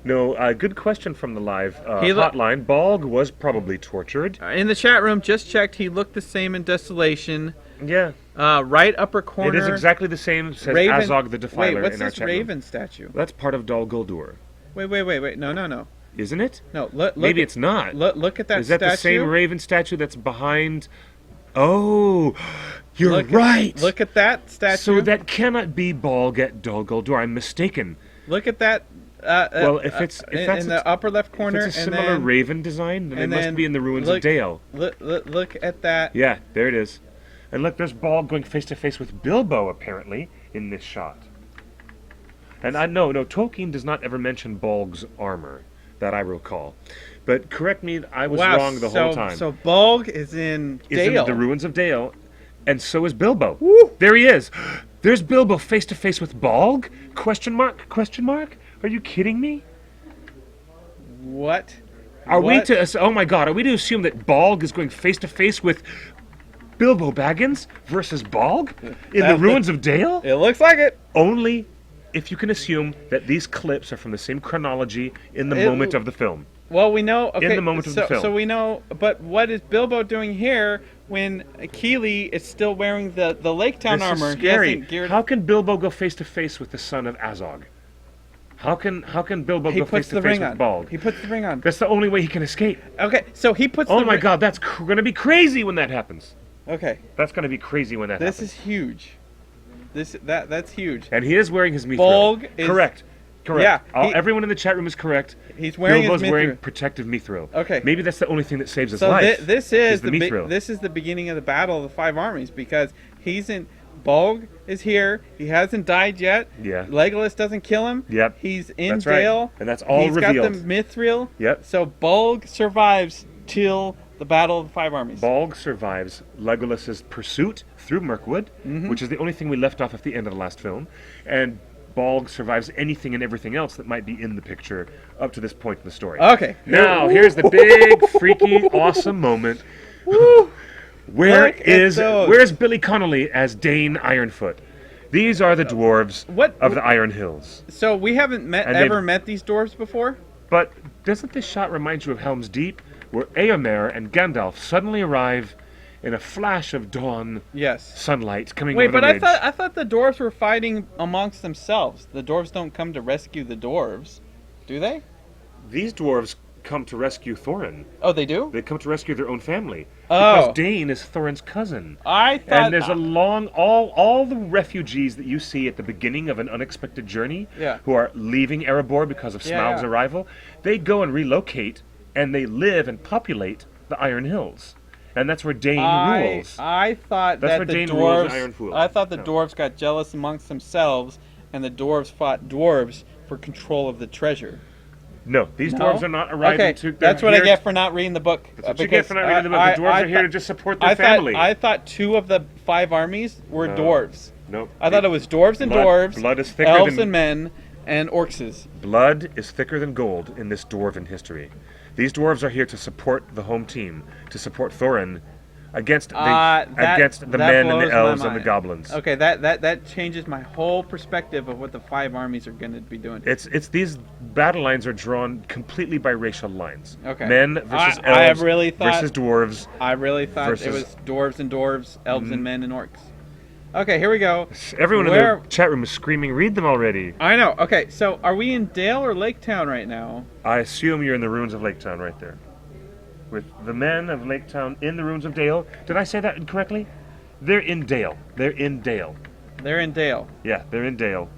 No, good question from the live He look- hotline. Balg was probably tortured. In the chat room, just checked. He looked the same in Desolation. Yeah. Right upper corner. It is exactly the same, says Raven. Azog the Defiler Wait, what's in our this chat room. Raven statue? That's part of Dol Guldur. Wait. No. Isn't it? No, look. Maybe it's not. Look at that Is that statue. the same Raven statue that's behind... Oh, you're Look right. Look at that statue. So that cannot be Balg at Dol Guldur. I'm mistaken. Look at that. Well, if that's in the upper left corner, If it's a and similar then Raven design, then it and must then be in the ruins look- of Dale. look at that. Yeah, there it is. And look, there's Balg going face to face with Bilbo, apparently, in this shot. And no, Tolkien does not ever mention Balg's armor. that I recall. But correct me, I was Wow, wrong the whole time. So Bolg is in Is Dale. in the ruins of Dale, and so is Bilbo. Woo! There he is. There's Bilbo face to face with Bolg? Question mark? Question mark? Are you kidding me? What? Are we What? to? Oh my God! Are we to assume that Bolg is going face to face with Bilbo Baggins versus Bolg in the ruins of Dale? It looks like it. Only if you can assume that these clips are from the same chronology in the moment of the film. Well, we know. Okay, the moment of the film. So we know. But what is Bilbo doing here when Keely is still wearing the Lake Town This armor? is He scary. hasn't geared- How can Bilbo go face to face with the son of Azog? How can Bilbo he go face puts to the face ring with on. Bolg? He puts the ring on. That's the only way he can escape. Okay, so he puts. Oh the my ring- God, that's going to be crazy when that happens. Okay, That's going to be crazy when that this happens. is huge. That's huge. And he is wearing his mithril. Bolg is- Correct. Yeah, Everyone in the chat room is correct. He's wearing Bilbo's his wearing mithril. protective mithril. Okay. Maybe that's the only thing that saves his So life. this is the mithril. this is the beginning of the battle of the five armies because he's in. Bolg is here. He hasn't died yet. Yeah. Legolas doesn't kill him. Yep. He's in That's right. Dale. And that's all He's revealed. got the mithril. Yep. So Bolg survives till the battle of the five armies. Bolg survives Legolas's pursuit through Mirkwood, Mm-hmm. which is the only thing we left off at the end of the last film, and Bolg survives anything and everything else that might be in the picture up to this point in the story. Okay. Now, here's the big, freaky, awesome moment. Woo! Look at those. Where's Billy Connolly as Dane Ironfoot? These are the dwarves What- of the Iron Hills. So we haven't And ever met these dwarves before. But doesn't this shot remind you of Helm's Deep, where Éomer and Gandalf suddenly arrive in a flash of dawn Yes. sunlight coming Wait, over the but ridge? I thought the dwarves were fighting amongst themselves. The dwarves don't come to rescue the dwarves, do they? These dwarves come to rescue Thorin. Oh, they do. They come to rescue their own family. Oh. Because Dane is Thorin's cousin. I thought. And there's a long, all the refugees that you see at the beginning of an unexpected journey, Yeah. who are leaving Erebor because of Yeah, Smaug's yeah. arrival, they go and relocate, and they live and populate the Iron Hills. And that's where Dane rules. I thought That's that where the Dane rules dwarves. Iron Fool. I thought the No. dwarves got jealous amongst themselves, and the dwarves fought dwarves for control of the treasure. No, these No? dwarves are not arriving Okay, to... that's they're what I here- get for not reading the book. That's what you get for not reading the book. The dwarves are here to just support their I family. I thought two of the five armies were No. dwarves. Nope. I thought it was dwarves and Blood- dwarves, blood is thicker elves than- and men, and orcs. Blood is thicker than gold in this dwarven history. These dwarves are here to support the home team, to support Thorin against the That men and blows the my elves and the mind. goblins. Okay, that changes my whole perspective of what the five armies are going to be doing. It's these battle lines are drawn completely by racial lines. Okay. Men versus I elves really thought- versus dwarves. I really thought it versus- was dwarves and dwarves, elves and men and orcs. Okay, here we go. Everyone Where- in the chat room is screaming, "Read them already!" I know. Okay, so are we in Dale or Lake Town right now? I assume you're in the ruins of Lake Town right there. With the men of Lake Town in the ruins of Dale. Did I say that incorrectly? They're in Dale. They're in Dale. They're in Dale. Yeah, they're in Dale.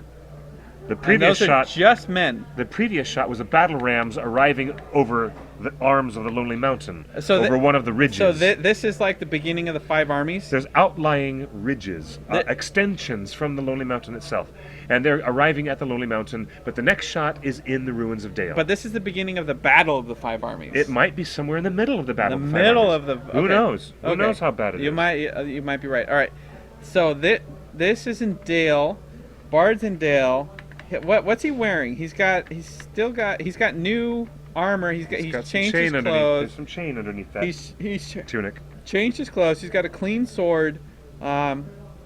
The And previous those shot are just men. The previous shot was the battle rams arriving over the arms of the Lonely Mountain, So over one of the ridges. So this is like the beginning of the five armies. There's outlying ridges, extensions from the Lonely Mountain itself, and they're arriving at the Lonely Mountain. But the next shot is in the ruins of Dale. But this is the beginning of the battle of the five armies. It might be somewhere in the middle of the battle. the of the Five middle Armies. of the. Who okay. knows? Who Okay. knows how bad it is? You might be right. All right. So this is in Dale. Bard's in Dale. What's he wearing? He's got new armor. He's got some changed chain his underneath. clothes. There's some chain underneath that He's tunic. changed his clothes. He's got a clean sword.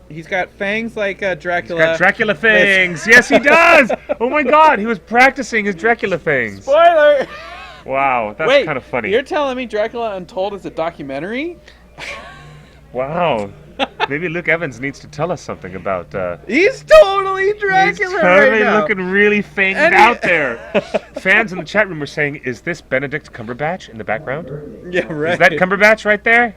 He's got fangs like Dracula. He's got Dracula fangs. Yes, he does. Oh my God, he was practicing his Dracula fangs. Spoiler! Wow, that's Wait, kind of funny. You're telling me Dracula Untold is a documentary? Wow. Maybe Luke Evans needs to tell us something about. He's totally Dracula He's right totally now. looking really fanged And out there. Fans in the chat room are saying, "Is this Benedict Cumberbatch in the background? Yeah, right. Is that Cumberbatch right there?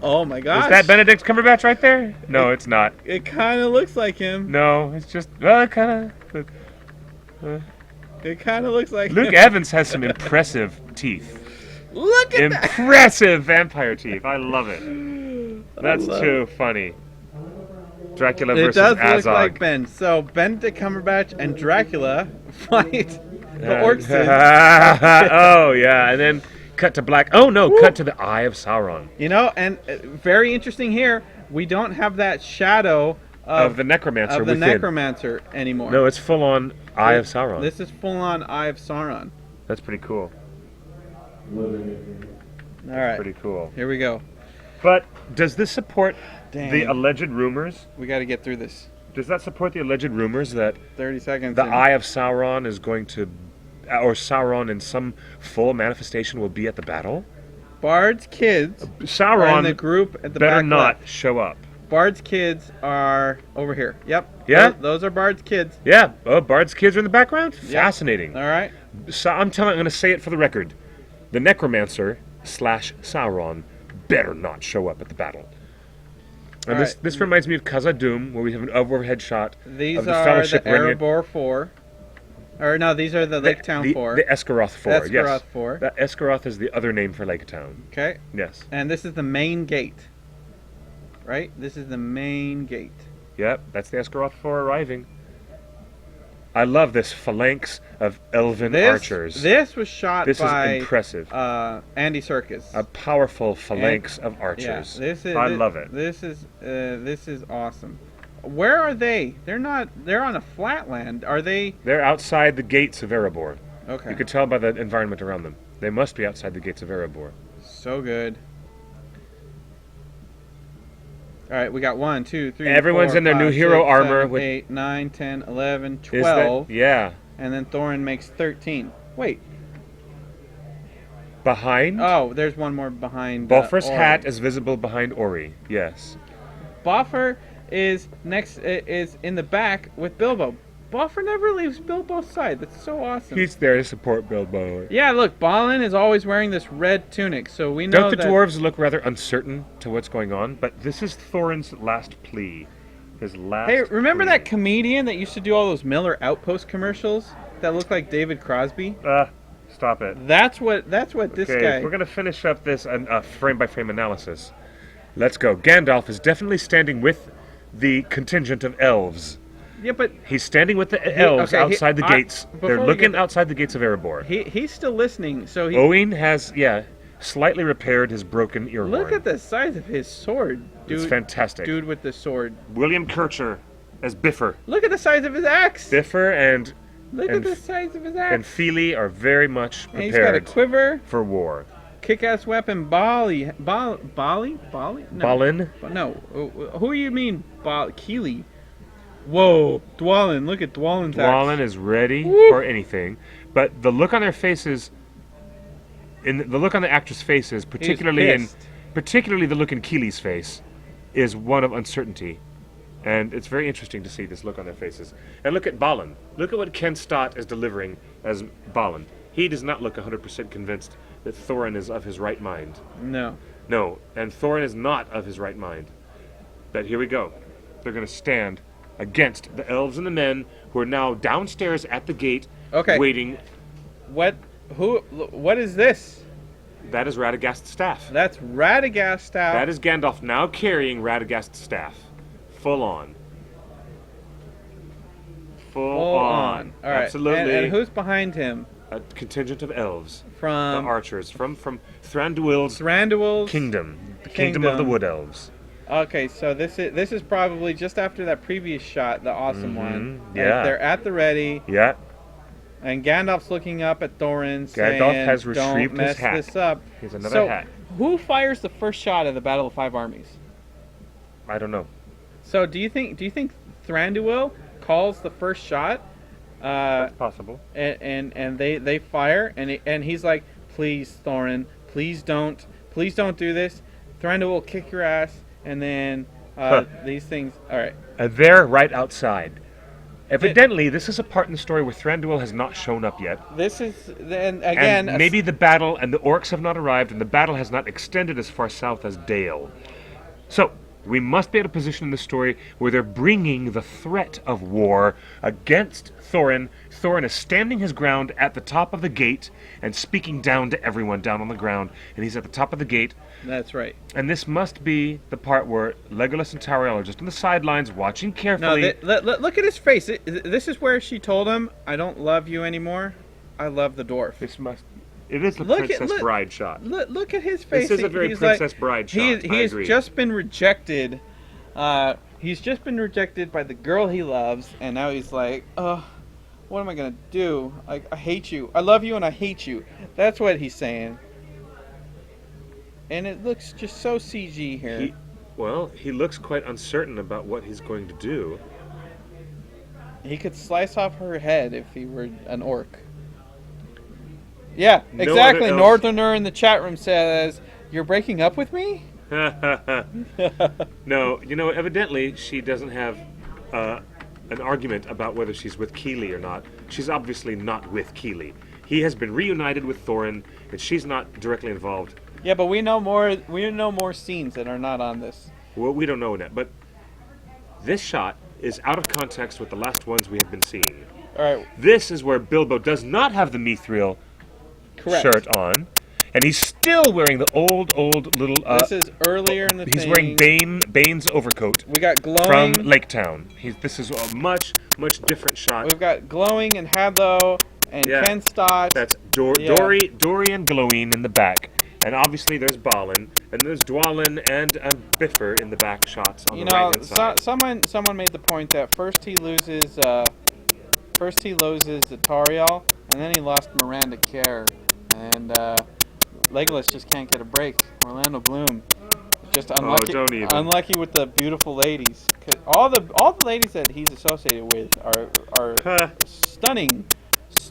Oh my gosh. Is that Benedict Cumberbatch right there? No, it's not. It kind of looks like him. No, it's just kind of. It kind of looks like Luke him. Evans has some impressive teeth. Look at that. Impressive vampire teeth. I love it. That's too funny. Dracula It versus does Azog. look like Ben. So Benedict Cumberbatch and Dracula fight orcs did. Oh, yeah. And then cut to black. Oh, no. Cut to the Eye of Sauron. You know, and very interesting here, we don't have that shadow Of the Necromancer within. Necromancer anymore. No, it's full-on Eye of Sauron. This is full-on Eye of Sauron. That's pretty cool. All right. Pretty cool. Here we go. But does this support Dang. the alleged rumors? We got to get through this. Does that support the alleged rumors that 30 seconds. the in. Eye of Sauron is going to, or Sauron in some full manifestation will be at the battle? Bard's kids are in Sauron the group at the better back not left. show up. Bard's kids are over here. Yep. Yeah? Those are Bard's kids. Yeah. Oh, Bard's kids are in the background? Fascinating. All right. So I'm going to say it for the record. The Necromancer / Sauron better not show up at the battle. And All this reminds me of Khazad-dûm, where we have an overhead shot These of the are Fellowship the ringing- Erebor 4. Or no, these are the Lake Town 4. The Esgaroth 4, yes. Esgaroth 4. That Esgaroth is the other name for Lake Town. Okay. Yes. And this is the main gate. Right? This is the main gate. Yep, that's the Esgaroth 4 arriving. I love this phalanx of elven archers. This was shot This by is impressive. Andy Serkis. A powerful phalanx of archers. Yeah, I love it. This is awesome. Where are they? They're not. They're on a flatland. Are they? They're outside the gates of Erebor. Okay. You could tell by the environment around them. They must be outside the gates of Erebor. So good. All right, we got 1, 2, 3. Everyone's 4, in their 5, new hero 6, armor 7, with- 8, 9, 10, 11, Is that- 12. yeah. And then Thorin makes 13. Wait. Behind? Oh, there's one more behind. Boffer's Ori. hat is visible behind Ori. Yes. Boffer is in the back with Bilbo. Boffer never leaves Bilbo's side. That's so awesome. He's there to support Bilbo. Yeah, look, Balin is always wearing this red tunic, so we know Don't the that. dwarves look rather uncertain to what's going on? But this is Thorin's last plea. His last Hey, remember plea. that comedian that used to do all those Miller Outpost commercials that looked like David Crosby? Stop it. That's what this Okay, guy. if we're going to finish up this frame-by-frame analysis, let's go. Gandalf is definitely standing with the contingent of elves. Yeah, but He's standing with the elves okay, outside the gates. before They're we looking get- outside the gates of Erebor. he's still listening. So he Owain has, slightly repaired his broken ear look horn. at the size of his sword, dude. It's fantastic. Dude with the sword. William Kircher as Biffer. Look at the size of his axe. Biffer and Look at the size of his axe. and Feely are very much And he's got a prepared quiver, for war. kick-ass weapon, Bali? No. Balin? No. Who you mean, Keely? Whoa, Dwalin. Look at Dwalin's axe. Dwalin is ready for anything, but the look on their faces, the look on the actors' faces, particularly pissed. particularly the look in Keely's face, is one of uncertainty, and it's very interesting to see this look on their faces. And look at Balin. Look at what Ken Stott is delivering as Balin. He does not look 100% convinced that Thorin is of his right mind. No. No, and Thorin is not of his right mind. But here we go. They're going to stand against the elves and the men who are now downstairs at the gate, Okay. waiting. What is this? That is Radagast's staff. That's Radagast's staff. That is Gandalf now carrying Radagast's staff. Full on. Full on. All right. Absolutely. And who's behind him? A contingent of elves. From the archers. From Thranduil's Thranduil's kingdom. The kingdom of the Wood Elves. Okay, so this is probably just after that previous shot, the awesome one. yeah. And they're at the ready, Yeah. and Gandalf's looking up at Thorin, saying, Gandalf has "Don't retrieved his mess hat. this up." Here's another so, hat. who fires the first shot of the Battle of Five Armies? I don't know. So, do you think Thranduil calls the first shot? That's possible. And they fire, and he's like, "Please, Thorin, please don't do this. Thranduil will kick your ass." And then these things. All right. They're right outside. Evidently, this is a part in the story where Thranduil has not shown up yet. This is then again. And maybe the battle and the orcs have not arrived, and the battle has not extended as far south as Dale. So, we must be at a position in the story where they're bringing the threat of war against Thorin. Thorin is standing his ground at the top of the gate and speaking down to everyone down on the ground, and he's at the top of the gate. That's right. And this must be the part where Legolas and Tauriel are just on the sidelines watching carefully. No, look at his face. This is where she told him, "I don't love you anymore. I love the dwarf. It is a Princess Bride shot. Look at his face. This is a very Princess Bride shot. He has just been rejected. He's just been rejected by the girl he loves, and now he's like, what am I gonna do? I hate you. I love you and I hate you. That's what he's saying. And it looks just so CG here. He looks quite uncertain about what he's going to do. He could slice off her head if he were an orc. Yeah, exactly. Northerner in the chat room says, "You're breaking up with me?" No, evidently she doesn't have an argument about whether she's with Keeley or not. She's obviously not with Keeley. He has been reunited with Thorin, and she's not directly involved. Yeah, but we know more. We know more scenes that are not on this. Well, we don't know that, but this shot is out of context with the last ones we have been seeing. All right. This is where Bilbo does not have the mithril shirt on, and he's still wearing the old little. This is earlier in the thing. He's wearing Bane's overcoat. We got glowing from Lake Town. This is a much different shot. We've got glowing and Hadlo and Ken Stott. That's Dory and Glowing in the back. And obviously there's Balin, and there's Dwalin and Biffer in the back shots on the right-hand side. Someone made the point that first he loses Tariel, and then he lost Miranda Kerr, and Legolas just can't get a break. Orlando Bloom, just unlucky, unlucky with the beautiful ladies. All the ladies that he's associated with are stunning.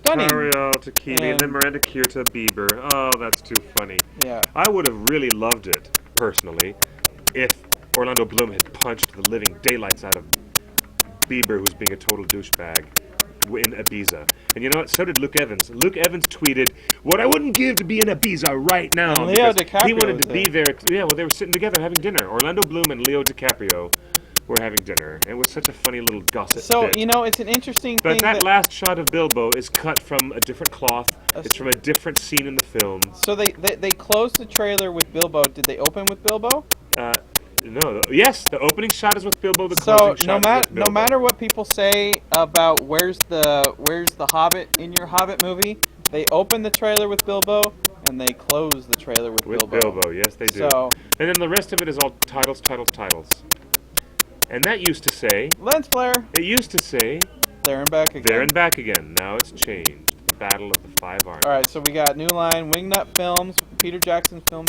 Tariel to Keeley, and then Miranda Kerr to Bieber. Oh, that's too funny. Yeah. I would have really loved it, personally, if Orlando Bloom had punched the living daylights out of Bieber, who's being a total douchebag, in Ibiza. And you know what? So did Luke Evans. Luke Evans tweeted, "What I wouldn't give to be in Ibiza right now." And Leo DiCaprio. He wanted to be there. Yeah, well, they were sitting together having dinner. Orlando Bloom and Leo DiCaprio were having dinner. It was such a funny little gossip bit. It's an interesting thing. But that last shot of Bilbo is cut from a different cloth. It's from a different scene in the film. So they closed the trailer with Bilbo. Did they open with Bilbo? No. Yes, the opening shot is with Bilbo. The closing shot is with Bilbo. No matter what people say about where's the Hobbit in your Hobbit movie, they open the trailer with Bilbo and they close the trailer with Bilbo. Yes, they do. And then the rest of it is all titles. And that used to say... Lens flare. It used to say... There and back again. There and back again. Now it's changed. The Battle of the Five Armies. All right, so we got New Line, Wingnut Films, Peter Jackson's film,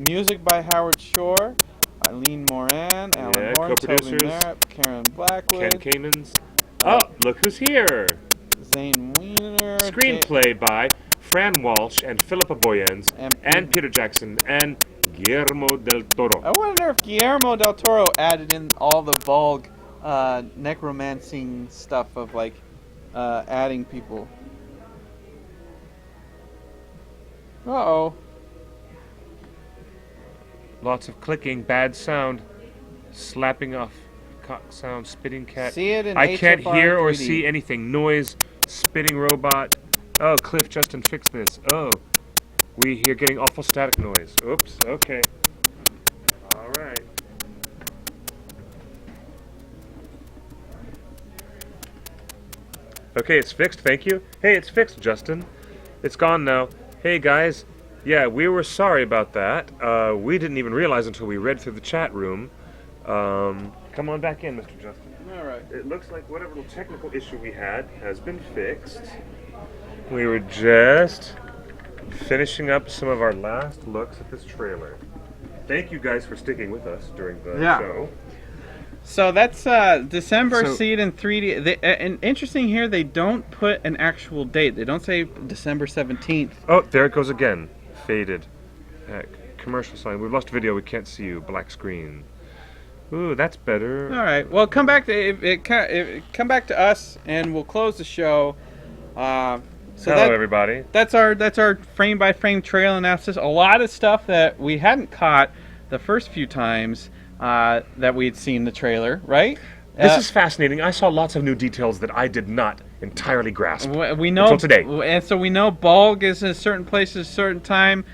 music by Howard Shore, Eileen Moran, Alan Bourne, Toby Merritt, Karen Blackwood, Ken Kamens. Oh, look who's here. Zane Wiener. Screenplay by Fran Walsh and Philippa Boyens and Peter Jackson and Guillermo del Toro. I wonder if Guillermo del Toro added in all the Volg necromancing stuff of like adding people. Uh-oh. Lots of clicking, bad sound, slapping off, cock sound, spitting cat. See it in I can't HFR hear or 3D. see anything. Noise, spitting robot. Oh, Cliff Justin fixed this. Oh, we hear getting awful static noise. Oops, okay. All right. Okay, it's fixed, thank you. Hey, it's fixed, Justin. It's gone now. Hey, guys. Yeah, we were sorry about that. We didn't even realize until we read through the chat room. Come on back in, Mr. Justin. All right. It looks like whatever little technical issue we had has been fixed. We were just finishing up some of our last looks at this trailer. Thank you guys for sticking with us during the show. So that's December seed in 3D. And interesting here, they don't put an actual date. They don't say December 17th. Oh, there it goes again. Faded. Commercial sign. We've lost video. We can't see you. Black screen. Ooh, that's better. All right. Well, come back to us, and we'll close the show. Hello, everybody. That's our frame by frame trail analysis. A lot of stuff that we hadn't caught the first few times that we'd seen the trailer, right? This is fascinating. I saw lots of new details that I did not entirely grasp we know, until today. And so we know Bolg is in a certain place at a certain time.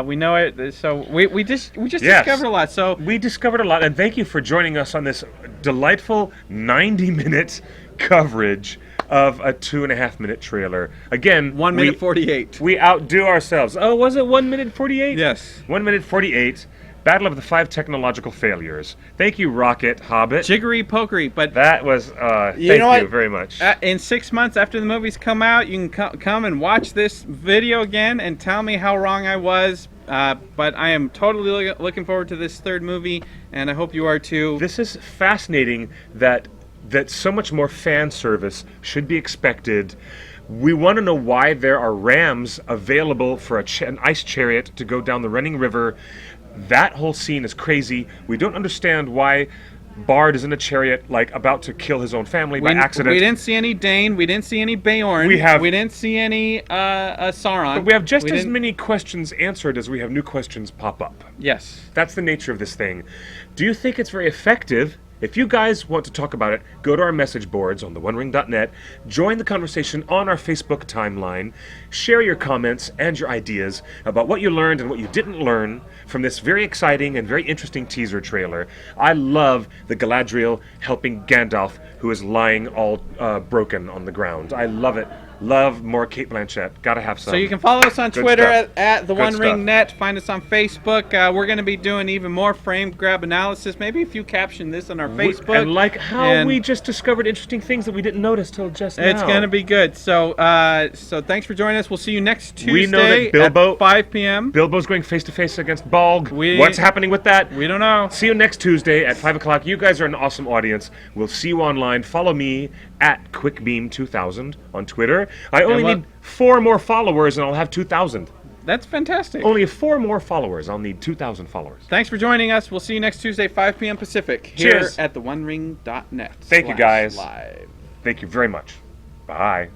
We know it. So we just discovered a lot. So we discovered a lot, and thank you for joining us on this delightful 90-minute coverage of a 2.5-minute trailer. Again, 1 minute 48. We outdo ourselves. Oh, was it 1 minute 48? Yes. 1 minute 48. Battle of the 5 technological failures. Thank you, Rocket Hobbit. Jiggery pokery, but That was, thank you very much. In 6 months after the movies come out, you can come and watch this video again and tell me how wrong I was. But I am totally looking forward to this third movie, and I hope you are too. This is fascinating that so much more fan service should be expected. We want to know why there are rams available for an ice chariot to go down the running river. That whole scene is crazy. We don't understand why Bard is in a chariot, like, about to kill his own family by accident. We didn't see any Dane. We didn't see any Beorn. We didn't see any Sauron. But we have just as many questions answered as we have new questions pop up. Yes. That's the nature of this thing. Do you think it's very effective? If you guys want to talk about it, go to our message boards on theonering.net, join the conversation on our Facebook timeline, share your comments and your ideas about what you learned and what you didn't learn from this very exciting and very interesting teaser trailer. I love the Galadriel helping Gandalf, who is lying all broken on the ground. I love it. Love more Cate Blanchett. Gotta have some. So you can follow us on Good Twitter stuff. at Good TheOneRingNet. Find us on Facebook. We're going to be doing even more frame grab analysis. Maybe if you caption this on our Facebook. And like how we just discovered interesting things that we didn't notice till just now. It's going to be good. So so thanks for joining us. We'll see you next Tuesday We know that Bilbo, at 5 p.m. Bilbo's going face-to-face against Balg. What's happening with that? We don't know. See you next Tuesday at 5 o'clock. You guys are an awesome audience. We'll see you online. Follow me at QuickBeam2000 on Twitter. I only need 4 more followers and I'll have 2,000. That's fantastic. Only 4 more followers. I'll need 2,000 followers. Thanks for joining us. We'll see you next Tuesday, 5 p.m. Pacific, Cheers. here at TheOneRing.net. Thank you, guys. Live. Thank you very much. Bye.